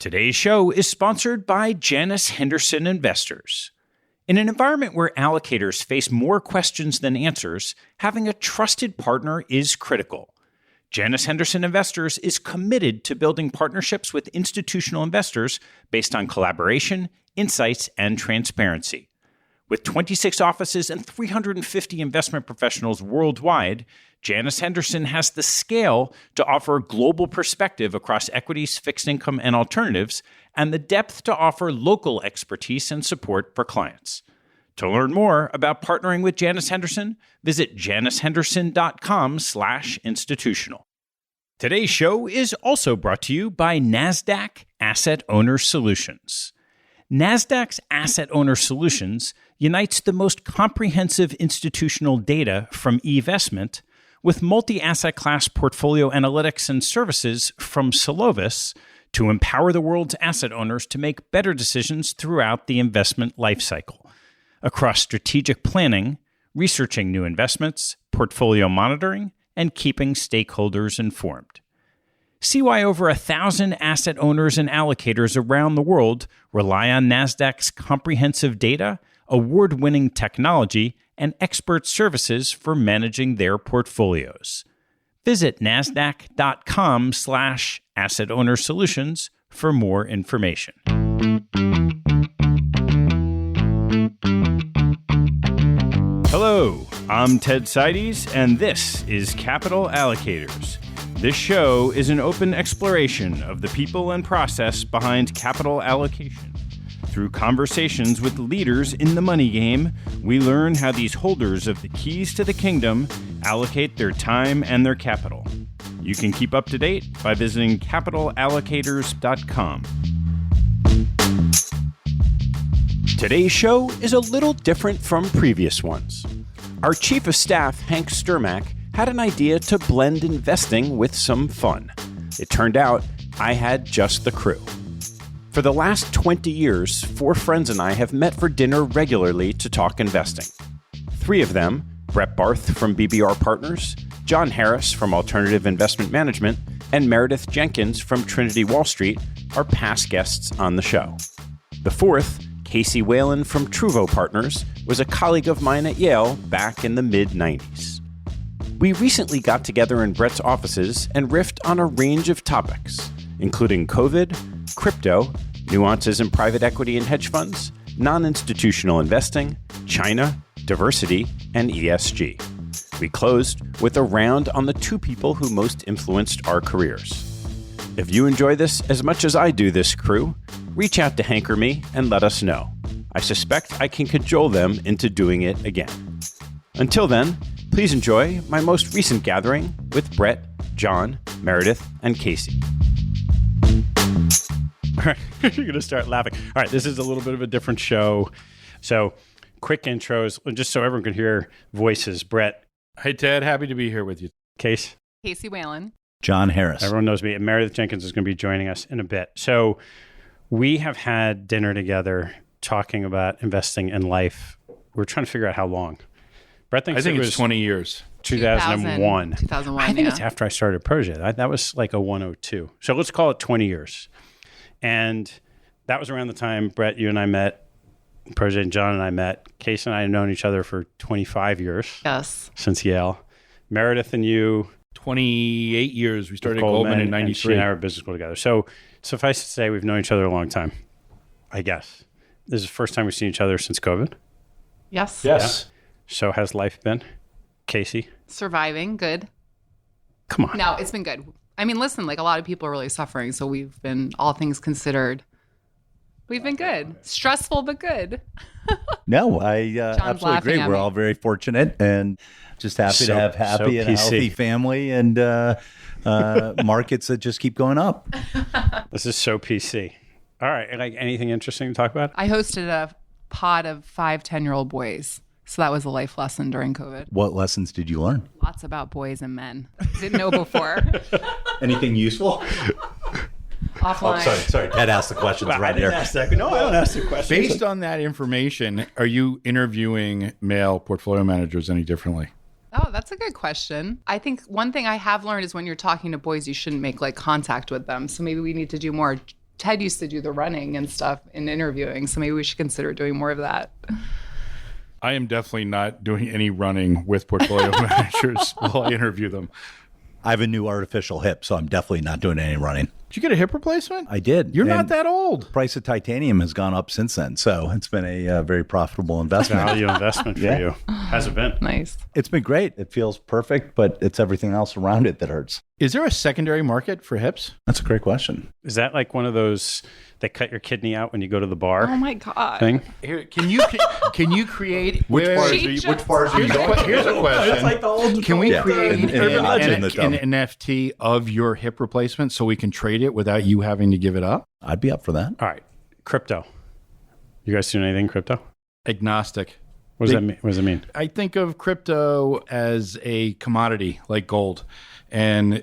Today's show is sponsored by Janus Henderson Investors. In an environment where allocators face more questions than answers, having a trusted partner is critical. Janus Henderson Investors is committed to building partnerships with institutional investors based on collaboration, insights, and transparency. With 26 offices and 350 investment professionals worldwide, Janus Henderson has the scale to offer a global perspective across equities, fixed income, and alternatives, and the depth to offer local expertise and support for clients. To learn more about partnering with Janus Henderson, visit janushenderson.com/institutional. Today's show is also brought to you by NASDAQ Asset Owner Solutions. NASDAQ's Asset Owner Solutions unites the most comprehensive institutional data from eVestment with multi-asset class portfolio analytics and services from Solovis to empower the world's asset owners to make better decisions throughout the investment lifecycle. Across strategic planning, researching new investments, portfolio monitoring, and keeping stakeholders informed. See why over 1,000 asset owners and allocators around the world rely on NASDAQ's comprehensive data, award-winning technology, and expert services for managing their portfolios. Visit nasdaq.com/asset owner solutions for more information. Hello, I'm Ted Seides, and this is Capital Allocators. This show is an open exploration of the people and process behind capital allocation. Through conversations with leaders in the money game, we learn how these holders of the keys to the kingdom allocate their time and their capital. You can keep up to date by visiting capitalallocators.com. Today's show is a little different from previous ones. Our Chief of Staff, Hank Strmac, had an idea to blend investing with some fun. It turned out I had just the crew. For the last 20 years, 4 friends and I have met for dinner regularly to talk investing. 3 of them, Barth from BBR Partners, Jon Harris from Alternative Investment Management, and Meredith Jenkins from Trinity Wall Street, are past guests on the show. The 4th, Whalen from Truvvo Partners, was a colleague of mine at Yale back in the mid-90s. We recently got together in Brett's offices and riffed on a range of topics, including COVID, crypto, nuances in private equity and hedge funds, non-institutional investing, China, diversity, and ESG. We closed with a round on the 2 people who most influenced our careers. If you enjoy this as much as I do this crew, reach out to Hank or me and let us know. I suspect I can cajole them into doing it again. Until then, please enjoy my most recent gathering with Brett, Jon, Meredith, and Casey. All right, you're going to start laughing. All right, this is a little bit of a different show. So, quick intros, just so everyone can hear voices. Brett. Hey, Ted. Happy to be here with you. Case. Casey Whalen. Jon Harris. Everyone knows me. And Meredith Jenkins is going to be joining us in a bit. So, we have had dinner together talking about investing in life. We're trying to figure out how long. Brett thinks I think it was it's 20 years. 2001. 2001, I think it's after I started Projet. That was like a 102. So let's call it 20 years. And that was around the time, Brett, you and I met, Projet and Jon and I met. Case and I have known each other for 25 years. Yes. Since Yale. Meredith and you. 28 years. We started Goldman in 93. She and I were business school together. So suffice to say, we've known each other a long time, I guess. This is the first time we've seen each other since COVID. Yes. Yes. Yeah. So how's life been? Casey? Surviving. Good. Come on. No, it's been good. I mean, listen, like a lot of people are really suffering. So we've been, all things considered, we've been good. Stressful, but good. No, I absolutely agree. We're all very fortunate and just happy to have happy and a healthy family and markets that just keep going up. This is so PC. All right. Like anything interesting to talk about? I hosted a pod of 5, 10-year-old boys. So that was a life lesson during COVID. What lessons did you learn? Lots about boys and men. Didn't know before. Anything useful? Offline. Oh, sorry. Ted asked the questions right here. No, I don't ask the questions. Based on that information, are you interviewing male portfolio managers any differently? Oh, that's a good question. I think one thing I have learned is when you're talking to boys, you shouldn't make like contact with them. So maybe we need to do more Ted used to do the running and stuff in interviewing, so maybe we should consider doing more of that. I am definitely not doing any running with portfolio managers while I interview them. I have a new artificial hip, so I'm definitely not doing any running. Did you get a hip replacement? I did. You're not that old. Price of titanium has gone up since then, so it's been a very profitable investment. Value investment for you. Has it been? Nice. It's been great. It feels perfect, but it's everything else around it that hurts. Is there a secondary market for hips? That's a great question. Is that like one of those they cut your kidney out when you go to the bar? Oh my God. Thing? Here, can you create Which bars are you going to? Here's a question. It's like the old Can we create an an NFT of your hip replacement so we can trade it without you having to give it up? I'd be up for that. All right. Crypto. You guys doing anything crypto? Agnostic. What does that mean? What does it mean? I think of crypto as a commodity like gold. And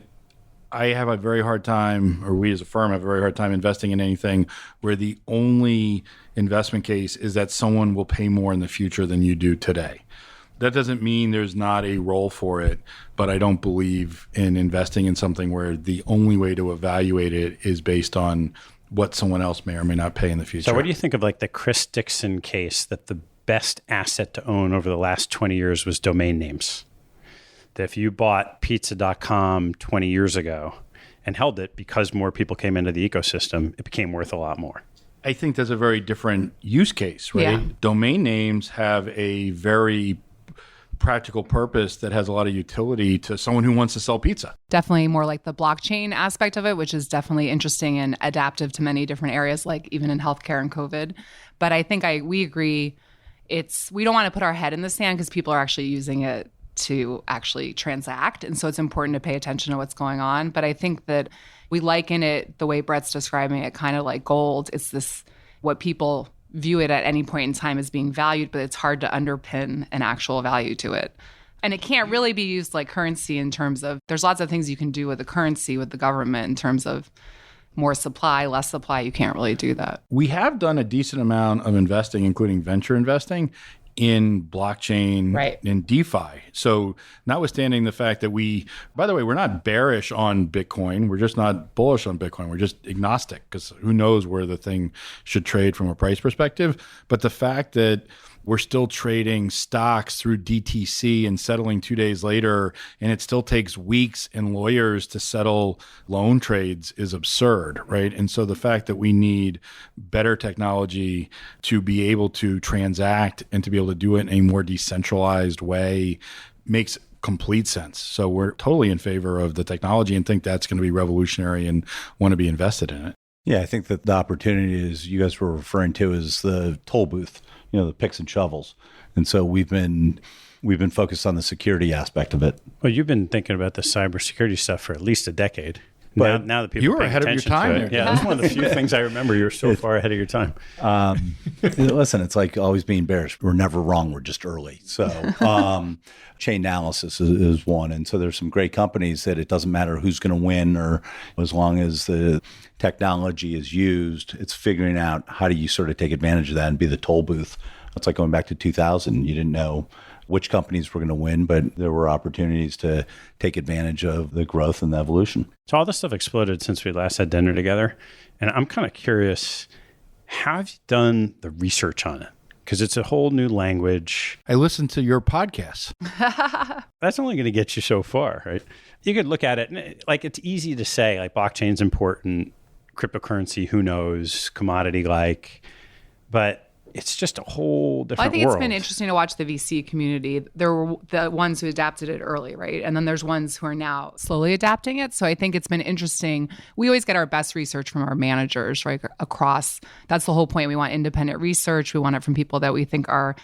I have a very hard time, or we as a firm have a very hard time investing in anything where the only investment case is that someone will pay more in the future than you do today. That doesn't mean there's not a role for it, but I don't believe in investing in something where the only way to evaluate it is based on what someone else may or may not pay in the future. So what do you think of like the Chris Dixon case that the best asset to own over the last 20 years was domain names? That if you bought pizza.com 20 years ago and held it because more people came into the ecosystem, it became worth a lot more. I think there's a very different use case, right? Yeah. Domain names have a very practical purpose that has a lot of utility to someone who wants to sell pizza. Definitely more like the blockchain aspect of it, which is definitely interesting and adaptive to many different areas, like even in healthcare and COVID. But I think we agree we don't want to put our head in the sand because people are actually using it to actually transact. And so it's important to pay attention to what's going on. But I think that we liken it the way Brett's describing it, kind of like gold. It's this, what people view it at any point in time as being valued, but it's hard to underpin an actual value to it. And it can't really be used like currency in terms of, there's lots of things you can do with the currency, with the government in terms of more supply, less supply. You can't really do that. We have done a decent amount of investing, including venture investing, in blockchain and DeFi. So notwithstanding the fact that by the way, we're not bearish on Bitcoin. We're just not bullish on Bitcoin. We're just agnostic because who knows where the thing should trade from a price perspective. But the fact that we're still trading stocks through DTC and settling 2 days later, and it still takes weeks and lawyers to settle loan trades is absurd, right? And so the fact that we need better technology to be able to transact and to be able to do it in a more decentralized way makes complete sense. So we're totally in favor of the technology and think that's going to be revolutionary and want to be invested in it. Yeah, I think that the opportunity is you guys were referring to is the toll booth, the picks and shovels. And so we've been focused on the security aspect of it. Well, you've been thinking about the cybersecurity stuff for at least a decade. But now that people you were ahead of your time there. Yeah, that's one of the few things I remember. You're so far ahead of your time. Listen, it's like always being bearish. We're never wrong. We're just early. So chain analysis is one. And so there's some great companies that it doesn't matter who's going to win, or as long as the technology is used, it's figuring out how do you sort of take advantage of that and be the toll booth. It's like going back to 2000. You didn't know which companies were going to win, but there were opportunities to take advantage of the growth and the evolution. So all this stuff exploded since we last had dinner together. And I'm kind of curious, how have you done the research on it? Because it's a whole new language. I listened to your podcasts. That's only going to get you so far, right? You could look at it, like it's easy to say, like blockchain's important, cryptocurrency, who knows, commodity-like, but it's just a whole different world. I think it's been interesting to watch the VC community. There were the ones who adapted it early, right? And then there's ones who are now slowly adapting it. So I think it's been interesting. We always get our best research from our managers, right? Across. That's the whole point. We want independent research. We want it from people that we think are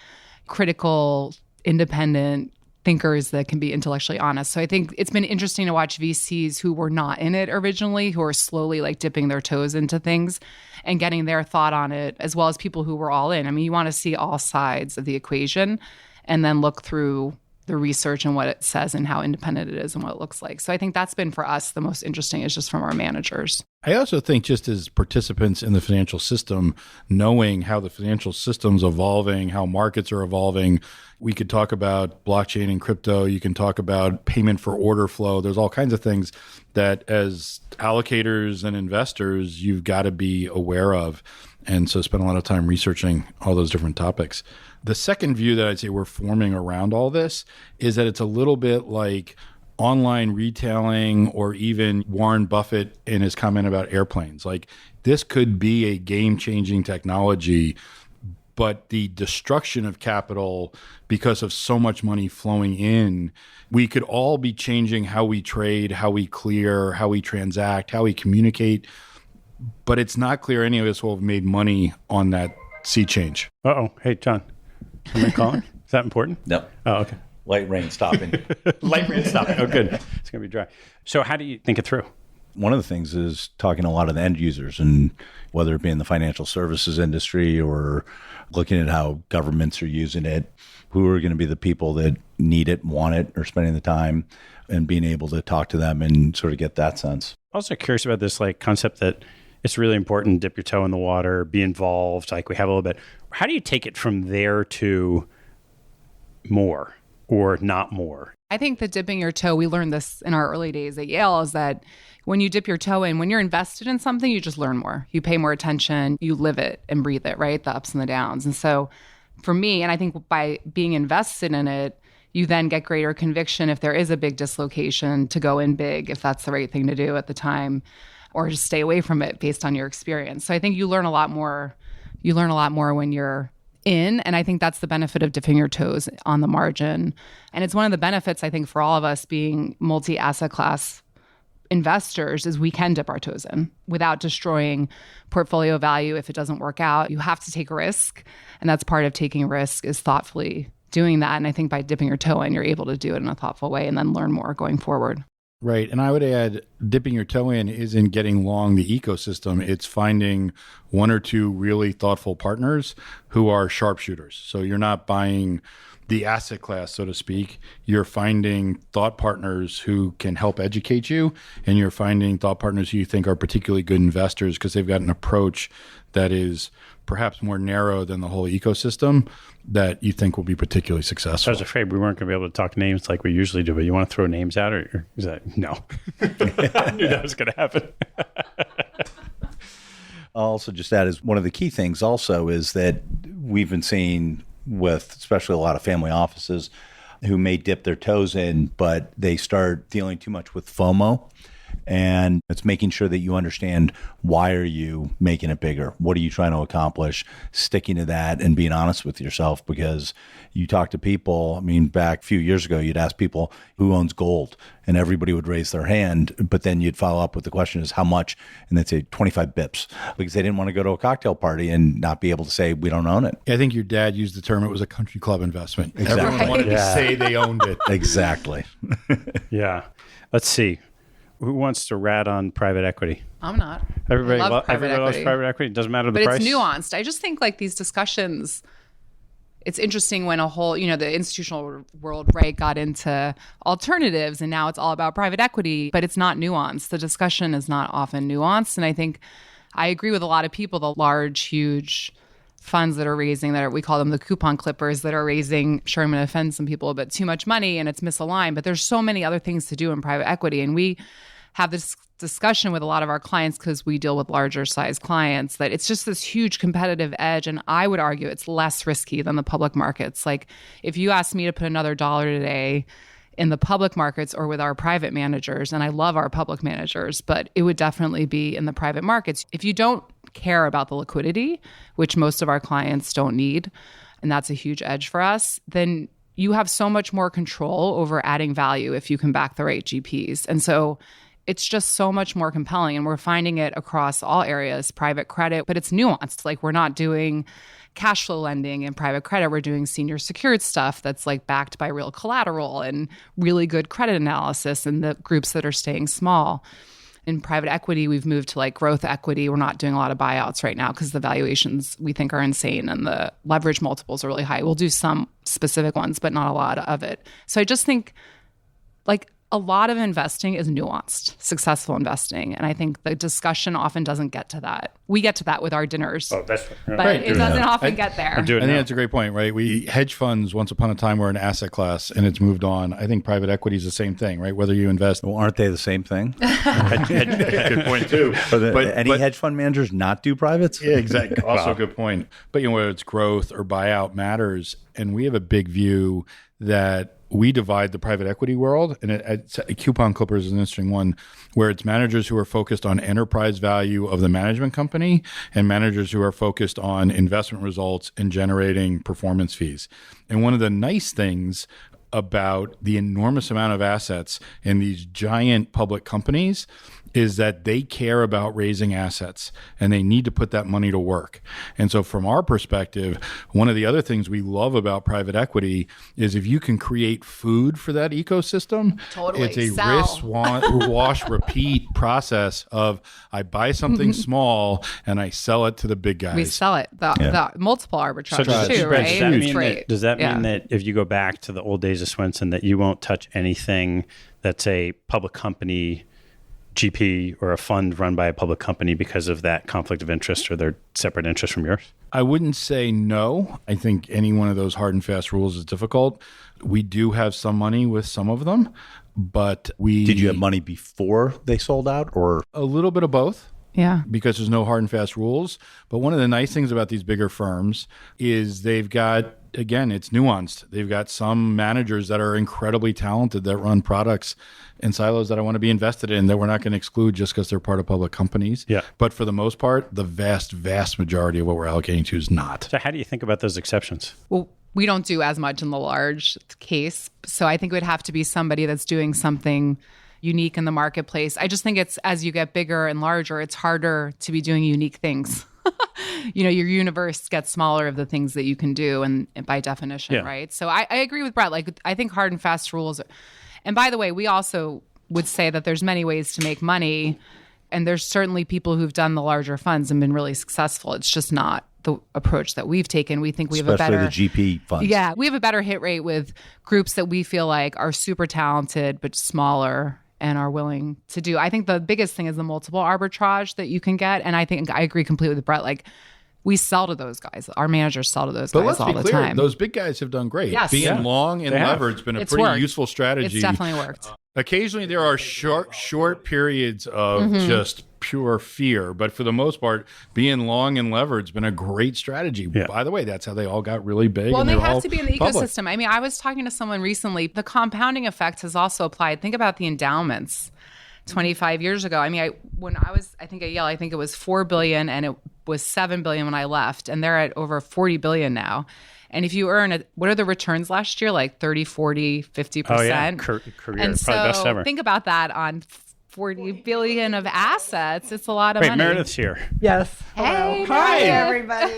critical, independent thinkers that can be intellectually honest. So I think it's been interesting to watch VCs who were not in it originally, who are slowly like dipping their toes into things and getting their thought on it, as well as people who were all in. I mean, you want to see all sides of the equation and then look through the research and what it says and how independent it is and what it looks like. So I think that's been for us the most interesting is just from our managers. I also think just as participants in the financial system, knowing how the financial system's evolving, how markets are evolving, we could talk about blockchain and crypto. You can talk about payment for order flow. There's all kinds of things that as allocators and investors, you've got to be aware of. And so spend a lot of time researching all those different topics. The second view that I'd say we're forming around all this is that it's a little bit like online retailing, or even Warren Buffett in his comment about airplanes. Like, this could be a game-changing technology, but the destruction of capital because of so much money flowing in, we could all be changing how we trade, how we clear, how we transact, how we communicate. But it's not clear any of us will have made money on that sea change. Uh-oh. Hey, Jon. Somebody calling? Is that important? No. Oh, okay. Light rain stopping. Light rain stopping. Oh, good. It's going to be dry. So how do you think it through? One of the things is talking to a lot of the end users, and whether it be in the financial services industry or looking at how governments are using it, who are going to be the people that need it, want it, or spending the time, and being able to talk to them and sort of get that sense. Also curious about this concept that it's really important to dip your toe in the water, be involved. We have a little bit. How do you take it from there to more or not more? I think that dipping your toe, we learned this in our early days at Yale, is that when you dip your toe in, when you're invested in something, you just learn more. You pay more attention, you live it and breathe it, right? The ups and the downs. And so for me, and I think by being invested in it, you then get greater conviction if there is a big dislocation to go in big, if that's the right thing to do at the time, or just stay away from it based on your experience. So I think you learn a lot more. You learn a lot more when you're in, and I think that's the benefit of dipping your toes on the margin. And it's one of the benefits, I think, for all of us being multi-asset class investors, is we can dip our toes in without destroying portfolio value if it doesn't work out. You have to take a risk, and that's part of taking a risk, is thoughtfully doing that. And I think by dipping your toe in, you're able to do it in a thoughtful way and then learn more going forward. Right. And I would add, dipping your toe in isn't getting long the ecosystem. It's finding one or two really thoughtful partners who are sharpshooters. So you're not buying the asset class, so to speak. You're finding thought partners who can help educate you, and you're finding thought partners who you think are particularly good investors because they've got an approach that is perhaps more narrow than the whole ecosystem that you think will be particularly successful. I was afraid we weren't going to be able to talk names like we usually do, but you want to throw names out, or is that no? I knew that was going to happen. I'll also just add, is one of the key things also is that we've been seeing with especially a lot of family offices who may dip their toes in, but they start dealing too much with FOMO. And it's making sure that you understand, why are you making it bigger? What are you trying to accomplish? Sticking to that and being honest with yourself, because you talk to people, I mean, back a few years ago, you'd ask people who owns gold, and everybody would raise their hand, but then you'd follow up with the question is how much? And they'd say 25 bips, because they didn't want to go to a cocktail party and not be able to say, we don't own it. I think your dad used the term, it was a country club investment. Exactly. Everyone wanted to say they owned it. Exactly. Yeah. Let's see. Who wants to rat on private equity? I'm not. Everybody loves private equity. It doesn't matter the price. But it's nuanced. I just think these discussions, it's interesting when a whole, the institutional world, right, got into alternatives, and now it's all about private equity, but it's not nuanced. The discussion is not often nuanced. And I think I agree with a lot of people, the large, huge funds that are raising, we call them the coupon clippers, that are raising, sure, I'm going to offend some people, but too much money and it's misaligned. But there's so many other things to do in private equity. And we have this discussion with a lot of our clients, because we deal with larger size clients, that it's just this huge competitive edge. And I would argue it's less risky than the public markets. If you asked me to put another dollar today in the public markets or with our private managers, and I love our public managers, but it would definitely be in the private markets. If you don't care about the liquidity, which most of our clients don't need, and that's a huge edge for us, then you have so much more control over adding value if you can back the right GPs. And so it's just so much more compelling. And we're finding it across all areas, private credit, but it's nuanced. We're not doing cash flow lending in private credit. We're doing senior secured stuff that's backed by real collateral and really good credit analysis in the groups that are staying small. In private equity, we've moved to like growth equity. We're not doing a lot of buyouts right now because the valuations we think are insane and the leverage multiples are really high. We'll do some specific ones, but not a lot of it. So I just think like a lot of investing is nuanced, successful investing. And I think the discussion often doesn't get to that. We get to that with our dinners. Oh, that's right. But it doesn't often get there. I think that's a great point, right? Hedge funds, once upon a time, were an asset class, and it's moved on. I think private equity is the same thing, right? Whether you invest... Well, aren't they the same thing? Good point, too. Any hedge fund managers not do privates? Yeah, exactly. Also a good point. But whether it's growth or buyout matters. And we have a big view that we divide the private equity world, and Coupon Clippers is an interesting one, where it's managers who are focused on enterprise value of the management company and managers who are focused on investment results and generating performance fees. And one of the nice things about the enormous amount of assets in these giant public companies is that they care about raising assets and they need to put that money to work. And so from our perspective, one of the other things we love about private equity is if you can create food for that ecosystem, it's a risk, wash, repeat process of I buy something small and I sell it to the big guys. We sell it, the multiple arbitrage too, right? Does that mean that if you go back to the old days of Swenson, that you won't touch anything that's a public company GP or a fund run by a public company because of that conflict of interest or their separate interest from yours? I wouldn't say no. I think any one of those hard and fast rules is difficult. We do have some money with some of them, but Did you have money before they sold out, or? A little bit of both. Yeah. Because there's no hard and fast rules. But one of the nice things about these bigger firms is they've got, again, it's nuanced. They've got some managers that are incredibly talented that run products in silos that I want to be invested in that we're not going to exclude just because they're part of public companies. Yeah. But for the most part, the vast, vast majority of what we're allocating to is not. So how do you think about those exceptions? Well, we don't do as much in the large case. So I think it would have to be somebody that's doing something unique in the marketplace. I just think it's as you get bigger and larger, it's harder to be doing unique things. Your universe gets smaller of the things that you can do, and by definition, right? So I agree with Brett. Like, I think hard and fast rules. And by the way, we also would say that there's many ways to make money, and there's certainly people who've done the larger funds and been really successful. It's just not the approach that we've taken. We think we have a better... Especially the GP funds. Yeah, we have a better hit rate with groups that we feel like are super talented but smaller and are willing to do. I think the biggest thing is the multiple arbitrage that you can get. And I think I agree completely with Brett. Like, we sell to those guys. Our managers sell to those guys all the time. Those big guys have done great. Yes. Being long and levered has been a pretty useful strategy. It's definitely worked. Occasionally there are short periods of just pure fear, but for the most part, being long and levered has been a great strategy. Yeah. By the way, that's how they all got really big. Well, and they have to be in the ecosystem. I mean, I was talking to someone recently. The compounding effect has also applied. Think about the endowments 25 years ago. I mean, when I was, I think at Yale, I think it was $4 billion and it was $7 billion when I left, and they're at over $40 billion now. And if you earn what are the returns last year? Like 30, 40, 50%. Oh, yeah. Career, and probably so best ever. Think about that on $40 billion of assets. It's a lot of money. Meredith's here. Yes. Hey, hi, everybody.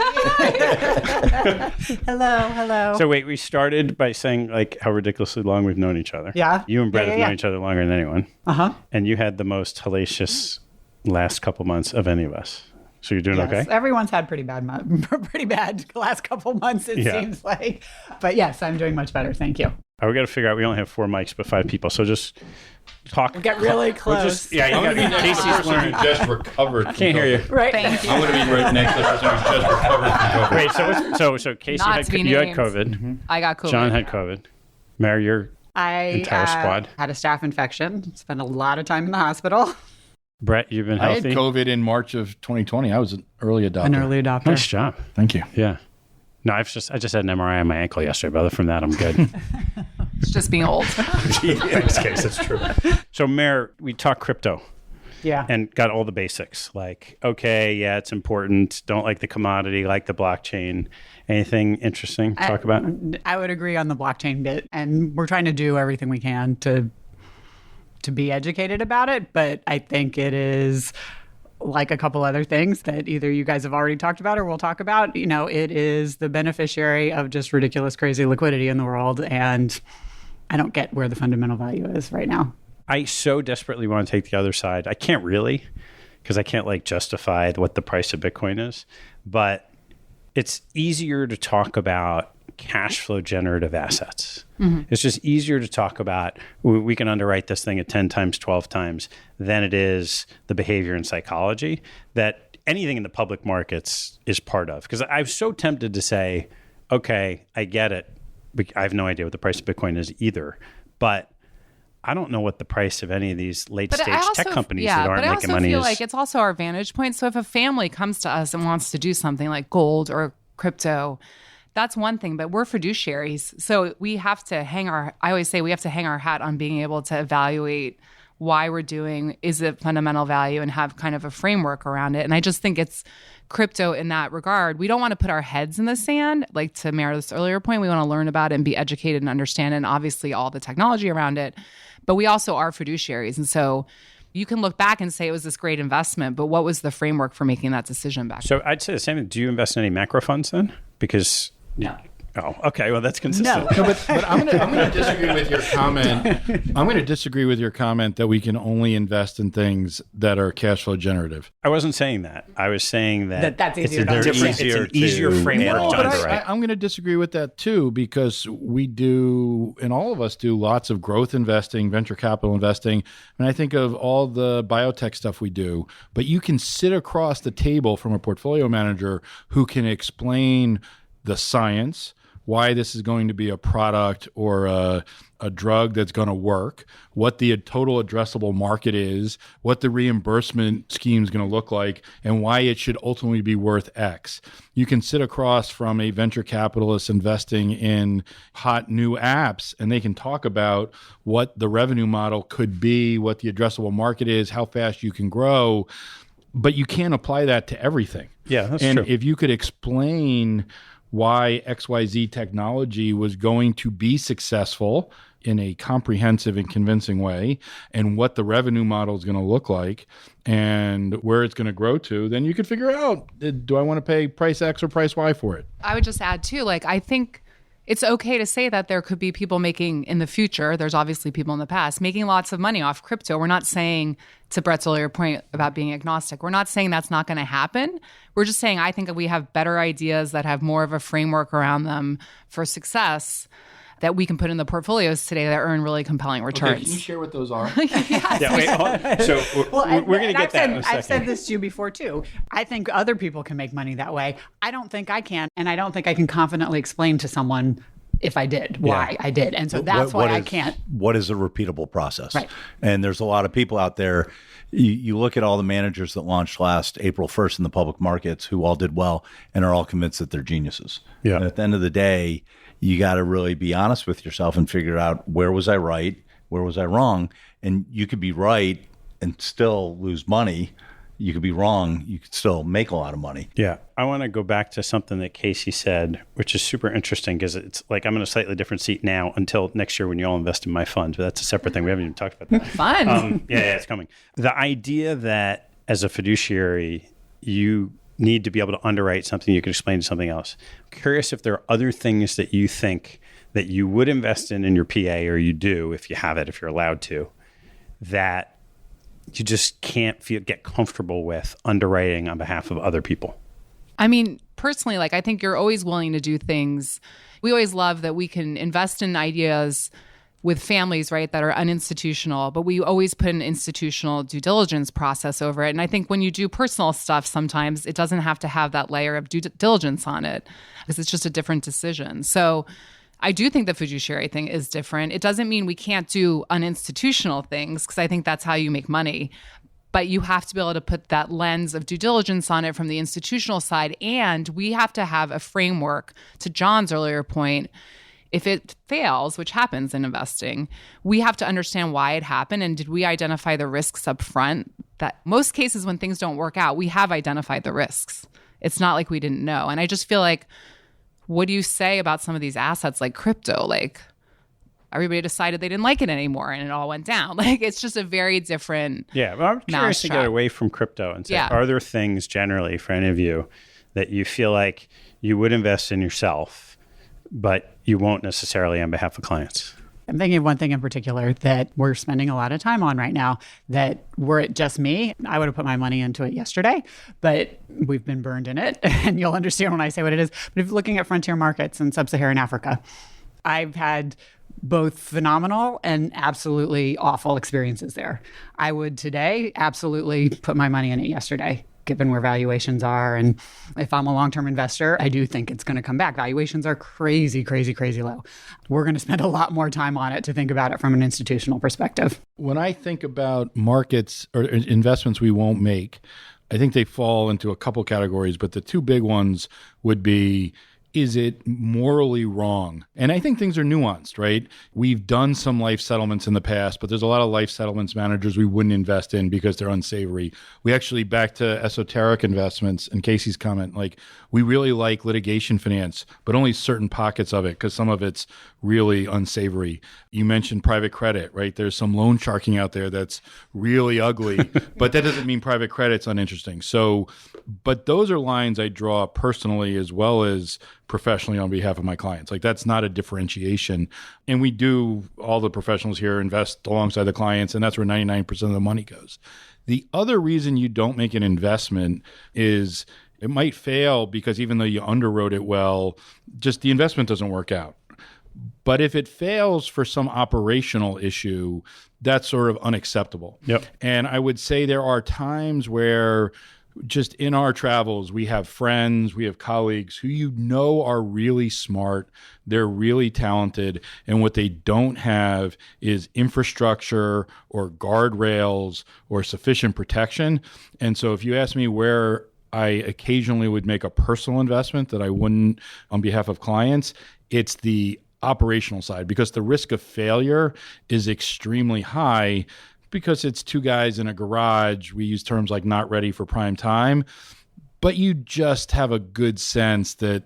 Hello. So wait, we started by saying like how ridiculously long we've known each other. Yeah. You and Brett have known each other longer than anyone. Uh-huh. And you had the most hellacious last couple months of any of us. So you're doing okay? Everyone's had pretty bad last couple months, it seems like. But yes, I'm doing much better. Thank you. We got to figure out, we only have 4 mics, but 5 people. So just talk. We'll get really close. You got to be Casey's learning. Who just recovered. I can't hear you. Right. Thank you. I'm going to be right next to the person who just recovered from COVID. Wait, so Casey had COVID. Mm-hmm. I got COVID. John had COVID. Mary, your entire squad. Had a staph infection. Spent a lot of time in the hospital. Brett, you've been healthy? I had COVID in March of 2020. I was an early adopter. Nice job. Thank you. Yeah. No, I just had an MRI on my ankle yesterday, but other from that, I'm good. It's just being old. In this case, it's true. So, Mare, we talked crypto. Yeah. And got all the basics. Like, okay, yeah, it's important. Don't like the commodity, like the blockchain. Anything interesting to talk about? I would agree on the blockchain bit. And we're trying to do everything we can to be educated about it. But I think it is like a couple other things that either you guys have already talked about or we'll talk about. It is the beneficiary of just ridiculous, crazy liquidity in the world. And I don't get where the fundamental value is right now. I so desperately want to take the other side. I can't really, because I can't like justify what the price of Bitcoin is, but it's easier to talk about cash flow generative assets. Mm-hmm. It's just easier to talk about, we can underwrite this thing at 10 times, 12 times than it is the behavior and psychology that anything in the public markets is part of. Because I'm so tempted to say, okay, I get it. I have no idea what the price of Bitcoin is either, but I don't know what the price of any of these late stage tech companies that aren't making money is. But I also feel like it's also our vantage point. So if a family comes to us and wants to do something like gold or crypto, that's one thing, but we're fiduciaries. So we have to I always say we have to hang our hat on being able to evaluate why we're doing, is it fundamental value, and have kind of a framework around it. And I just think it's crypto in that regard. We don't want to put our heads in the sand. Like to Meredith's earlier point, we want to learn about it and be educated and understand, and obviously all the technology around it. But we also are fiduciaries. And so you can look back and say it was this great investment, but what was the framework for making that decision back then? So I'd say the same. Do you invest in any macro funds then? Because... No. Oh, okay. Well, that's consistent. No, but I'm going to disagree with your comment. I'm going to disagree with your comment that we can only invest in things that are cash flow generative. I wasn't saying that. I was saying that's easier. It's an easier framework to underwrite. I'm going to disagree with that too, because we do, and all of us do, lots of growth investing, venture capital investing, and I think of all the biotech stuff we do. But you can sit across the table from a portfolio manager who can explain the science, why this is going to be a product or a drug that's going to work, what the total addressable market is, what the reimbursement scheme is going to look like, and why it should ultimately be worth X. You can sit across from a venture capitalist investing in hot new apps, and they can talk about what the revenue model could be, what the addressable market is, how fast you can grow, but you can't apply that to everything. Yeah, that's true. And if you could explain why XYZ technology was going to be successful in a comprehensive and convincing way, and what the revenue model is going to look like and where it's going to grow to, then you could figure out, do I want to pay price X or price Y for it? I would just add too, I think it's okay to say that there could be people making in the future, there's obviously people in the past, making lots of money off crypto. We're not saying, to Brett's earlier point about being agnostic, we're not saying that's not going to happen. We're just saying I think that we have better ideas that have more of a framework around them for success that we can put in the portfolios today that earn really compelling returns. Okay, can you share what those are? Yeah, wait, so we're going to get that in a second. I've said this to you before too. I think other people can make money that way. I don't think I can, and I don't think I can confidently explain to someone if I did, why I did. And so that's why I can't. What is a repeatable process? Right. And there's a lot of people out there. You look at all the managers that launched last April 1st in the public markets who all did well and are all convinced that they're geniuses. Yeah. And at the end of the day, you got to really be honest with yourself and figure out, where was I right? Where was I wrong? And you could be right and still lose money. You could be wrong. You could still make a lot of money. Yeah. I want to go back to something that Casey said, which is super interesting, because it's like I'm in a slightly different seat now until next year when you all invest in my fund. But that's a separate thing. We haven't even talked about that. Fun. Yeah, it's coming. The idea that as a fiduciary, you need to be able to underwrite something you can explain to something else. I'm curious if there are other things that you think that you would invest in your PA, or you do if you have it, if you're allowed to, that you just can't get comfortable with underwriting on behalf of other people. I mean, personally, I think you're always willing to do things. We always love that we can invest in ideas with families, right, that are uninstitutional, but we always put an institutional due diligence process over it. And I think when you do personal stuff, sometimes it doesn't have to have that layer of due diligence on it, because it's just a different decision. So I do think the fiduciary thing is different. It doesn't mean we can't do uninstitutional things, because I think that's how you make money. But you have to be able to put that lens of due diligence on it from the institutional side. And we have to have a framework, to Jon's earlier point. If it fails, which happens in investing, we have to understand why it happened. And did we identify the risks up front? That most cases when things don't work out, we have identified the risks. It's not like we didn't know. And I just feel like, what do you say about some of these assets like crypto? Everybody decided they didn't like it anymore and it all went down. It's just a very different. Yeah. Well, I'm curious to get away from crypto and say, are there things generally for any of you that you feel like you would invest in yourself, but you won't necessarily on behalf of clients? I'm thinking of one thing in particular that we're spending a lot of time on right now that were it just me, I would have put my money into it yesterday, but we've been burned in it. And you'll understand when I say what it is. But if you're looking at frontier markets in sub-Saharan Africa, I've had both phenomenal and absolutely awful experiences there. I would today absolutely put my money in it yesterday, given where valuations are. And if I'm a long-term investor, I do think it's going to come back. Valuations are crazy, crazy, crazy low. We're going to spend a lot more time on it to think about it from an institutional perspective. When I think about markets or investments we won't make, I think they fall into a couple categories, but the two big ones would be, is it morally wrong? And I think things are nuanced, right? We've done some life settlements in the past, but there's a lot of life settlements managers we wouldn't invest in because they're unsavory. We actually, back to esoteric investments and Casey's comment, like we really like litigation finance, but only certain pockets of it because some of it's really unsavory. You mentioned private credit, right? There's some loan sharking out there that's really ugly, but that doesn't mean private credit's uninteresting. So, but those are lines I draw personally as well as professionally on behalf of my clients. Like that's not a differentiation. And we do, all the professionals here invest alongside the clients, and that's where 99% of the money goes. The other reason you don't make an investment is it might fail because even though you underwrote it well, just the investment doesn't work out. But if it fails for some operational issue, that's sort of unacceptable. Yep. And I would say there are times where just in our travels, we have friends, we have colleagues who you know are really smart, they're really talented, and what they don't have is infrastructure or guardrails or sufficient protection. And so if you ask me where I occasionally would make a personal investment that I wouldn't on behalf of clients, it's the operational side, because the risk of failure is extremely high because it's two guys in a garage. We use terms like not ready for prime time, but you just have a good sense that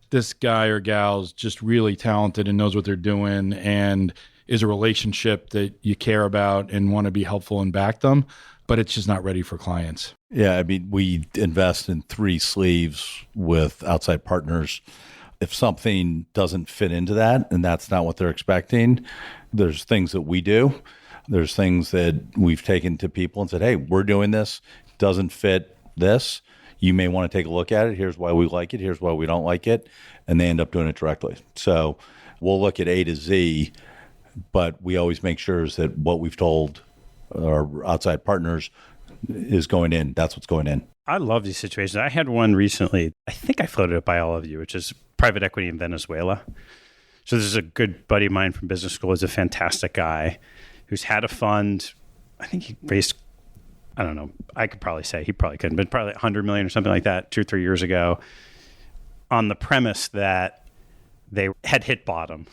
this guy or gal's just really talented and knows what they're doing and is a relationship that you care about and want to be helpful and back them, but it's just not ready for clients. Yeah, I mean, we invest in 3 sleeves with outside partners. If something doesn't fit into that and that's not what they're expecting, there's things that we do. There's things that we've taken to people and said, hey, we're doing this, doesn't fit this. You may want to take a look at it. Here's why we like it. Here's why we don't like it. And they end up doing it directly. So we'll look at A to Z, but we always make sure that what we've told our outside partners is going in. That's what's going in. I love these situations. I had one recently, I think I floated it by all of you, which is private equity in Venezuela. So this is a good buddy of mine from business school. He's a fantastic guy who's had a fund. I think he raised, I don't know, I could probably say, he probably couldn't, but probably 100 million or something like that 2 or 3 years ago, on the premise that they had hit bottom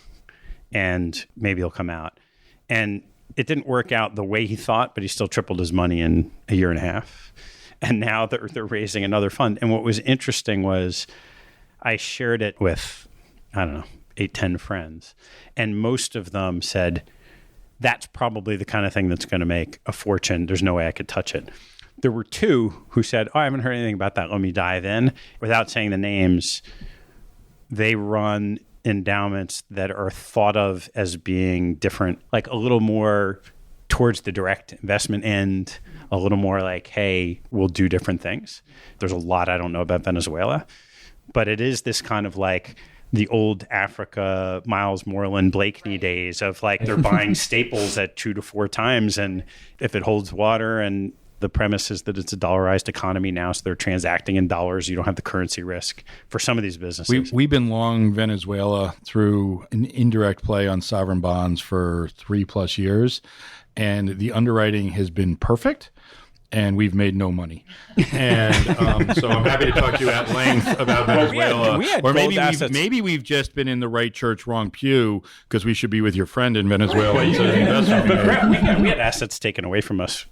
and maybe he'll come out. And it didn't work out the way he thought, but he still tripled his money in a year and a half. And now they're raising another fund. And what was interesting was I shared it with, I don't know, 8, 10 friends. And most of them said, that's probably the kind of thing that's going to make a fortune. There's no way I could touch it. There were 2 who said, oh, I haven't heard anything about that. Let me dive in. Without saying the names, they run endowments that are thought of as being different, like a little more towards the direct investment end, a little more like, hey, we'll do different things. There's a lot I don't know about Venezuela, but it is this kind of like the old Africa, Miles Moreland, Blakeney days of like they're buying staples at 2 to 4 times. And if it holds water, and the premise is that it's a dollarized economy now, so they're transacting in dollars. You don't have the currency risk for some of these businesses. We've been long Venezuela through an indirect play on sovereign bonds for 3+ years. And the underwriting has been perfect. And we've made no money. And so I'm happy to talk to you at length about Venezuela. Or maybe we've just been in the right church, wrong pew, because we should be with your friend in Venezuela. We had assets taken away from us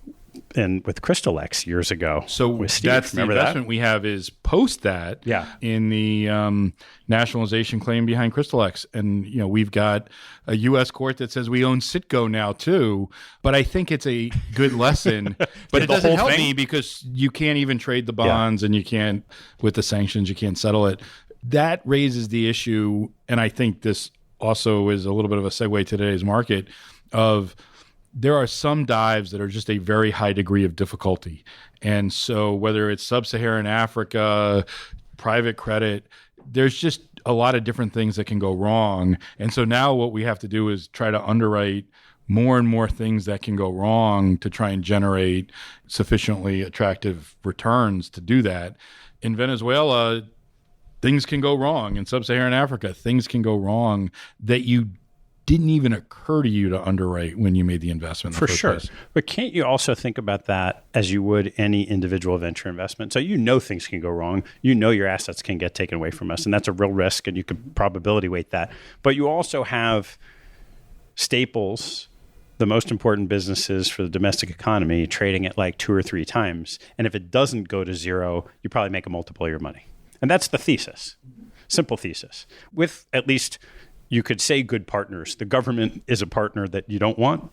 with Crystal X years ago. So that's the investment we have is post that in the nationalization claim behind Crystal X. And, you know, we've got a U.S. court that says we own Citgo now too. But I think it's a good lesson. But it doesn't help me because you can't even trade the bonds and you can't, with the sanctions, you can't settle it. That raises the issue. And I think this also is a little bit of a segue to today's market of there are some dives that are just a very high degree of difficulty. And so whether it's sub-Saharan Africa, private credit, there's just a lot of different things that can go wrong. And so now what we have to do is try to underwrite more and more things that can go wrong to try and generate sufficiently attractive returns to do that. In Venezuela, things can go wrong. In sub-Saharan Africa, things can go wrong that you didn't even occur to you to underwrite when you made the investment. For sure. But can't you also think about that as you would any individual venture investment? So things can go wrong. Your assets can get taken away from us, and that's a real risk, and you could probability weight that. But you also have staples, the most important businesses for the domestic economy, trading at like 2 or 3 times. And if it doesn't go to zero, you probably make a multiple of your money. And that's the thesis, simple thesis. With at least, you could say, good partners. The government is a partner that you don't want.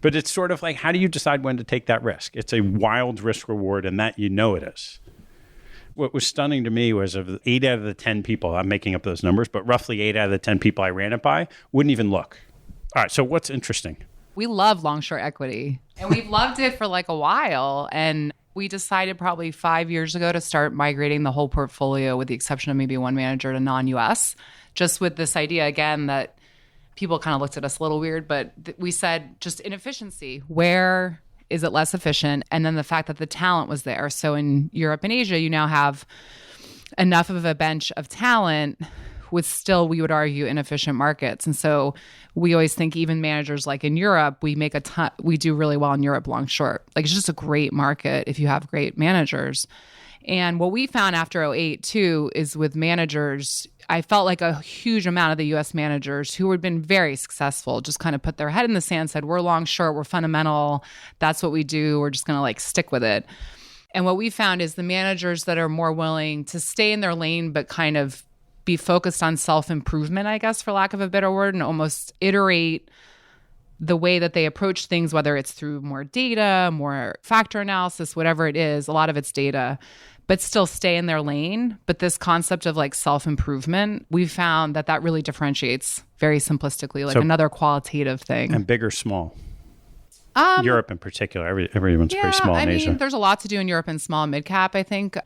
But it's sort of like, how do you decide when to take that risk? It's a wild risk reward, and that it is. What was stunning to me was of 8 out of the 10 people, I'm making up those numbers, but roughly 8 out of the 10 people I ran it by wouldn't even look. All right, so what's interesting? We love long-short equity, and we've loved it for like a while. And we decided probably 5 years ago to start migrating the whole portfolio, with the exception of maybe one manager, to non-US, just with this idea, again, that people kind of looked at us a little weird, but we said just inefficiency. Where is it less efficient? And then the fact that the talent was there. So in Europe and Asia, you now have enough of a bench of talent with still, we would argue, inefficient markets. And so we always think even managers like in Europe, we do really well in Europe long short. Like, it's just a great market if you have great managers. And what we found after 2008 too is with managers, I felt like a huge amount of the US managers who had been very successful just kind of put their head in the sand, said, we're long short, we're fundamental, that's what we do, we're just going to like stick with it. And what we found is the managers that are more willing to stay in their lane but kind of be focused on self-improvement, I guess, for lack of a better word, and almost iterate the way that they approach things, whether it's through more data, more factor analysis, whatever it is, a lot of it's data, but still stay in their lane. But this concept of like self-improvement, we found that really differentiates very simplistically, like another qualitative thing. And big or small? Europe in particular, everyone's pretty small in Asia. I mean, there's a lot to do in Europe and small and mid-cap, I think.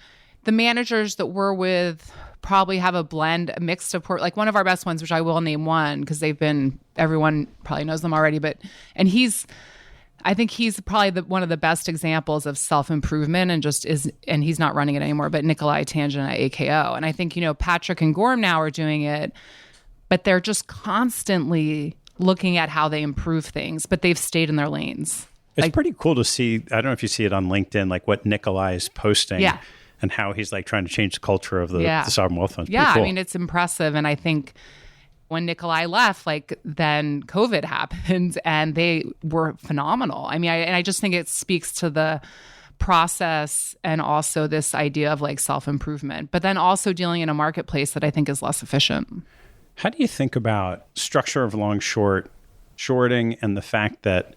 The managers that we're with probably have a mix of like one of our best ones, which I will name one because everyone probably knows them already, I think he's probably one of the best examples of self-improvement and he's not running it anymore, but Nikolai Tangent at AKO. And I think, Patrick and Gorm now are doing it, but they're just constantly looking at how they improve things, but they've stayed in their lanes. It's pretty cool to see. I don't know if you see it on LinkedIn, like what Nikolai is posting. Yeah. And how he's like trying to change the culture of the sovereign wealth funds. Yeah, cool. I mean, it's impressive. And I think when Nikolai left, then COVID happened and they were phenomenal. I mean, I just think it speaks to the process and also this idea of like self-improvement, but then also dealing in a marketplace that I think is less efficient. How do you think about structure of long short, shorting, and the fact that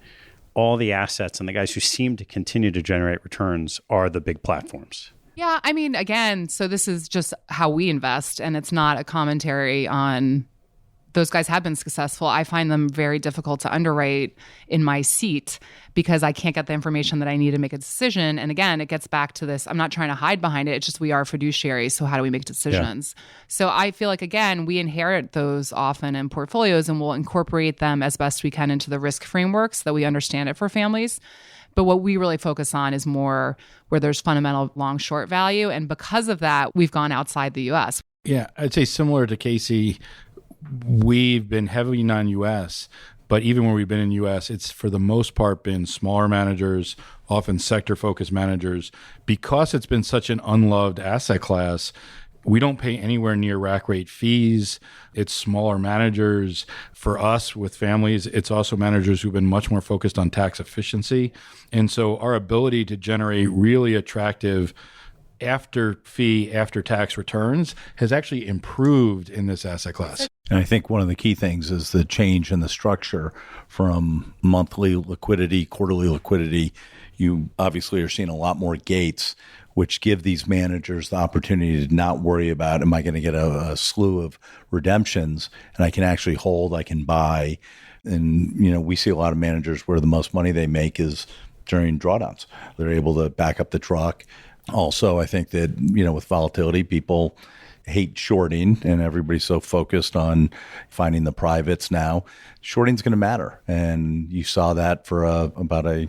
all the assets and the guys who seem to continue to generate returns are the big platforms? Yeah, I mean, again, so this is just how we invest, and it's not a commentary on those guys have been successful. I find them very difficult to underwrite in my seat because I can't get the information that I need to make a decision. And again, it gets back to this, I'm not trying to hide behind it. It's just we are fiduciaries, so how do we make decisions? Yeah. So I feel like, again, we inherit those often in portfolios and we'll incorporate them as best we can into the risk frameworks so that we understand it for families. But what we really focus on is more where there's fundamental long-short value. And because of that, we've gone outside the U.S. Yeah, I'd say similar to Casey, we've been heavily non-U.S., but even when we've been in U.S., it's for the most part been smaller managers, often sector-focused managers. Because it's been such an unloved asset class, we don't pay anywhere near rack rate fees. It's smaller managers. For us with families, it's also managers who've been much more focused on tax efficiency. And so our ability to generate really attractive after fee, after tax returns has actually improved in this asset class. And I think one of the key things is the change in the structure from monthly liquidity, quarterly liquidity. You obviously are seeing a lot more gates which give these managers the opportunity to not worry about, am I going to get a slew of redemptions? And I can actually hold, I can buy. And, we see a lot of managers where the most money they make is during drawdowns. They're able to back up the truck. Also, I think that, with volatility, people hate shorting, and everybody's so focused on finding the privates now. Shorting's going to matter. And you saw that for about a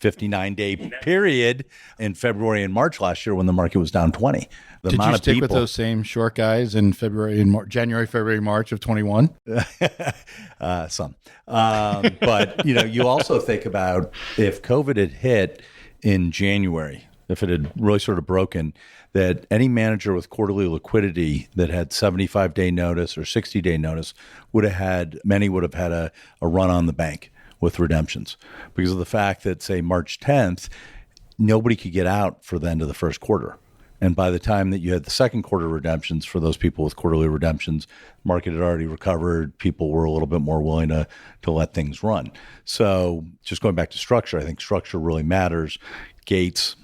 59-day period in February and March last year when the market was down 20. Did you stick with those same short guys in January, February, March of 21? Some. But, you also think about if COVID had hit in January, if it had really sort of broken, that any manager with quarterly liquidity that had 75-day notice or 60-day notice many would have had a run on the bank with redemptions because of the fact that, say, March 10th, nobody could get out for the end of the first quarter. And by the time that you had the second quarter redemptions for those people with quarterly redemptions, the market had already recovered. People were a little bit more willing to let things run. So just going back to structure, I think structure really matters. Gates,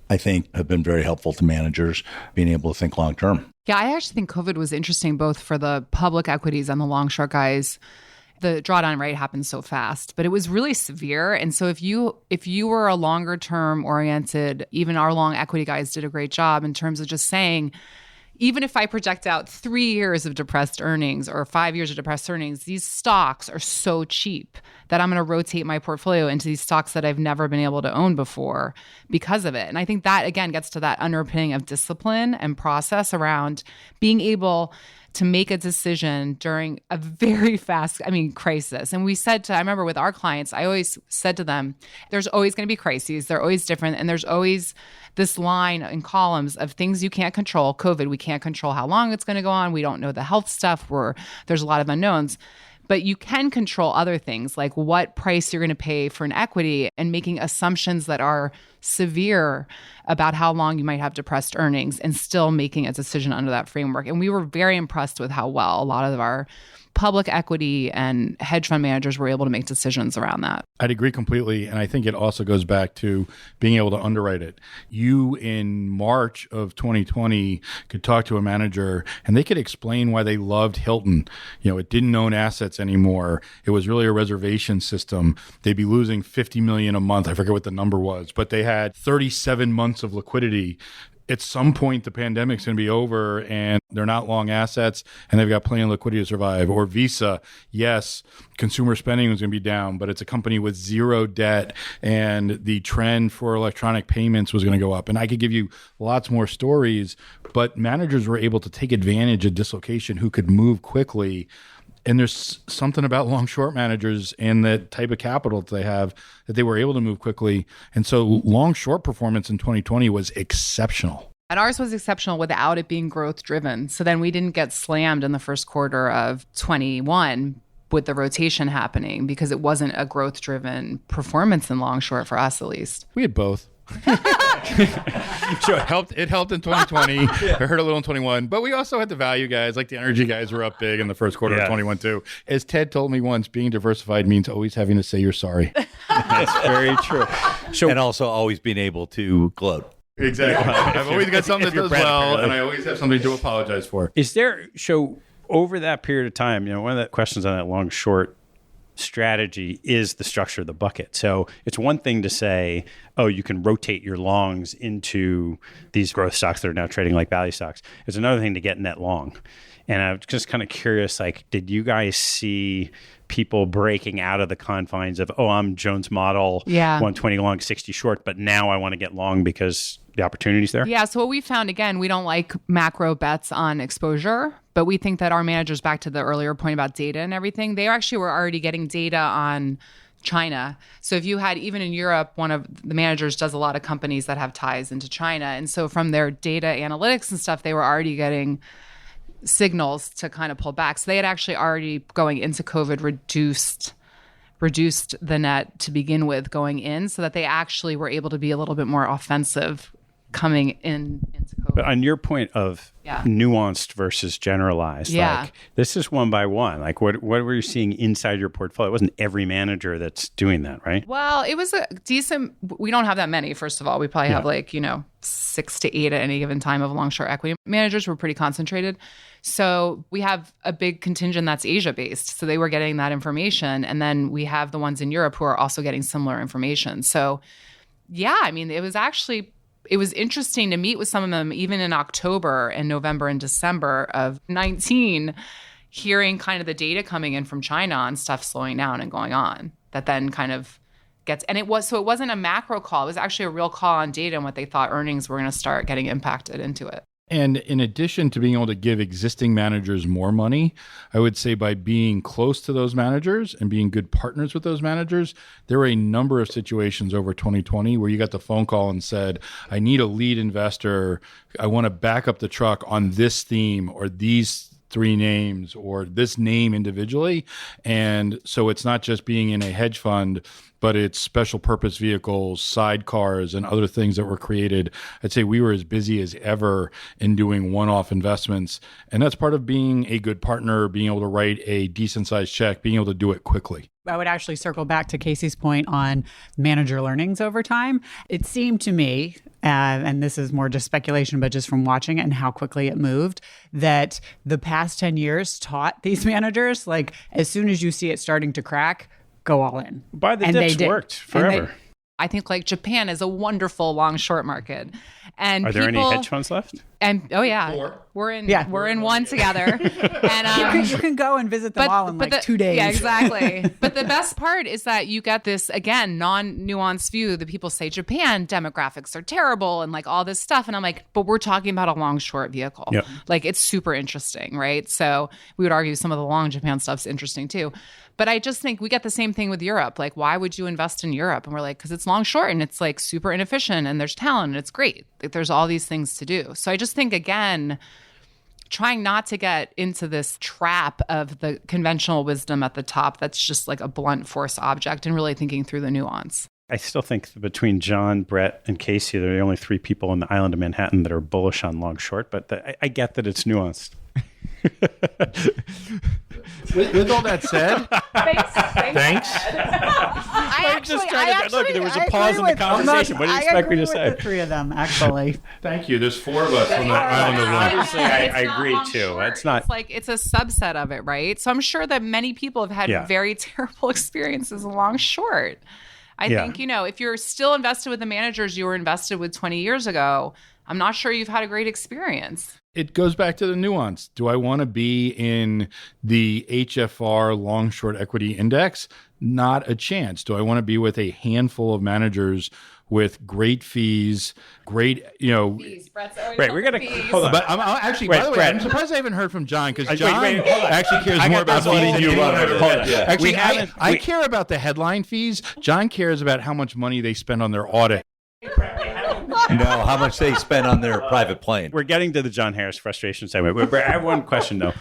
I think, have been very helpful to managers being able to think long term. Yeah, I actually think COVID was interesting both for the public equities and the long short guys. The drawdown rate happened so fast, but it was really severe. And so if you were a longer term oriented, even our long equity guys did a great job in terms of just saying, even if I project out 3 years of depressed earnings or 5 years of depressed earnings, these stocks are so cheap that I'm going to rotate my portfolio into these stocks that I've never been able to own before because of it. And I think that, again, gets to that underpinning of discipline and process around being able to make a decision during a very fast, crisis. And I remember with our clients, I always said to them, there's always going to be crises. They're always different. And there's always this line in columns of things you can't control. COVID, we can't control how long it's going to go on. We don't know the health stuff. There's a lot of unknowns. But you can control other things like what price you're going to pay for an equity and making assumptions that are severe about how long you might have depressed earnings and still making a decision under that framework. And we were very impressed with how well a lot of our public equity and hedge fund managers were able to make decisions around that. I'd agree completely. And I think it also goes back to being able to underwrite it. You, in March of 2020, could talk to a manager and they could explain why they loved Hilton. It didn't own assets anymore. It was really a reservation system. They'd be losing $50 million a month. I forget what the number was, but they had 37 months of liquidity. At some point, the pandemic's going to be over and they're not long assets and they've got plenty of liquidity to survive. Or Visa, yes, consumer spending was going to be down, but it's a company with zero debt and the trend for electronic payments was going to go up. And I could give you lots more stories, but managers were able to take advantage of dislocation who could move quickly. And there's something about long short managers and the type of capital that they have that they were able to move quickly. And so long short performance in 2020 was exceptional. And ours was exceptional without it being growth driven. So then we didn't get slammed in the first quarter of 21 with the rotation happening because it wasn't a growth driven performance in long short for us, at least. We had both. So it helped in 2020. It hurt a little in 21, but we also had the value guys, like the energy guys were up big in the first quarter of 21 too. As Ted told me once, being diversified means always having to say you're sorry. That's very true. And also always being able to gloat. Exactly. I've always got something that does well, and I always have something to apologize for. So over that period of time, one of the questions on that long short strategy is the structure of the bucket. So it's one thing to say, oh, you can rotate your longs into these growth stocks that are now trading like value stocks. It's another thing to get net long. And I'm just kind of curious, did you guys see people breaking out of the confines of, oh, I'm Jones model, 120 long, 60 short, but now I want to get long because the opportunity's there? Yeah. So what we found, again, we don't like macro bets on exposure, but we think that our managers, back to the earlier point about data and everything, they actually were already getting data on China. So if you had, even in Europe, one of the managers does a lot of companies that have ties into China. And so from their data analytics and stuff, they were already getting signals to kind of pull back. So they had actually already, going into COVID, reduced the net to begin with going in, so that they actually were able to be a little bit more offensive coming into COVID. But on your point of nuanced versus generalized, like this is one by one. Like what were you seeing inside your portfolio? It wasn't every manager that's doing that, right? Well, it was a decent, we don't have that many, first of all. We probably have 6 to 8 at any given time of long short equity managers. We're pretty concentrated. So we have a big contingent that's Asia based. So they were getting that information. And then we have the ones in Europe who are also getting similar information. So I mean, it was interesting to meet with some of them even in October and November and December of 19, hearing kind of the data coming in from China on stuff slowing down and going on that then kind of gets, and it wasn't a macro call. It was actually a real call on data and what they thought earnings were going to start getting impacted into it. And in addition to being able to give existing managers more money, I would say by being close to those managers and being good partners with those managers, there were a number of situations over 2020 where you got the phone call and said, I need a lead investor. I want to back up the truck on this theme or these 3 names or this name individually. And so it's not just being in a hedge fund, but it's special purpose vehicles, sidecars, and other things that were created. I'd say we were as busy as ever in doing one-off investments. And that's part of being a good partner, being able to write a decent sized check, being able to do it quickly. I would actually circle back to Casey's point on manager learnings over time. It seemed to me, and this is more just speculation, but just from watching it and how quickly it moved, that the past 10 years taught these managers, like, as soon as you see it starting to crack, go all in. By the dips worked forever. I think like Japan is a wonderful long short market. And are there any hedge funds left? And we're in one together. And you can go and visit them all in 2 days. Yeah, exactly. But the best part is that you get this, again, non-nuanced view that people say Japan demographics are terrible and like all this stuff. And I'm like, but we're talking about a long short vehicle. Yep. Like it's super interesting, right? So we would argue some of the long Japan stuff's interesting too. But I just think we get the same thing with Europe. Like, why would you invest in Europe? And we're like, because it's long short and it's like super inefficient and there's talent and it's great. Like, there's all these things to do. So I just think, again, trying not to get into this trap of the conventional wisdom at the top that's just like a blunt force object and really thinking through the nuance. I still think between John, Brett, and Casey, they're the only 3 people on the island of Manhattan that are bullish on long short, but I get that it's nuanced. With all that said, thanks. I'm just trying to look. There was a pause in the conversation. What do you expect me to say? The 3 of them, actually. Thank you. There's 4 of us on the island of Long. Obviously, I agree too. It's not. It's like it's a subset of it, right? So I'm sure that many people have had very terrible experiences along short. I think, if you're still invested with the managers you were invested with 20 years ago, I'm not sure you've had a great experience. It goes back to the nuance. Do I want to be in the HFR long short equity index? Not a chance. Do I want to be with a handful of managers with great fees, great, Fees. Right, we're going to hold on. But I'm actually, by the way, I'm surprised I haven't heard from John because John actually cares more about fees than you run. Actually, I care about the headline fees. John cares about how much money they spend on their audit. No, how much they spend on their private plane. We're getting to the Jon Harris frustration segment. I have one question, though.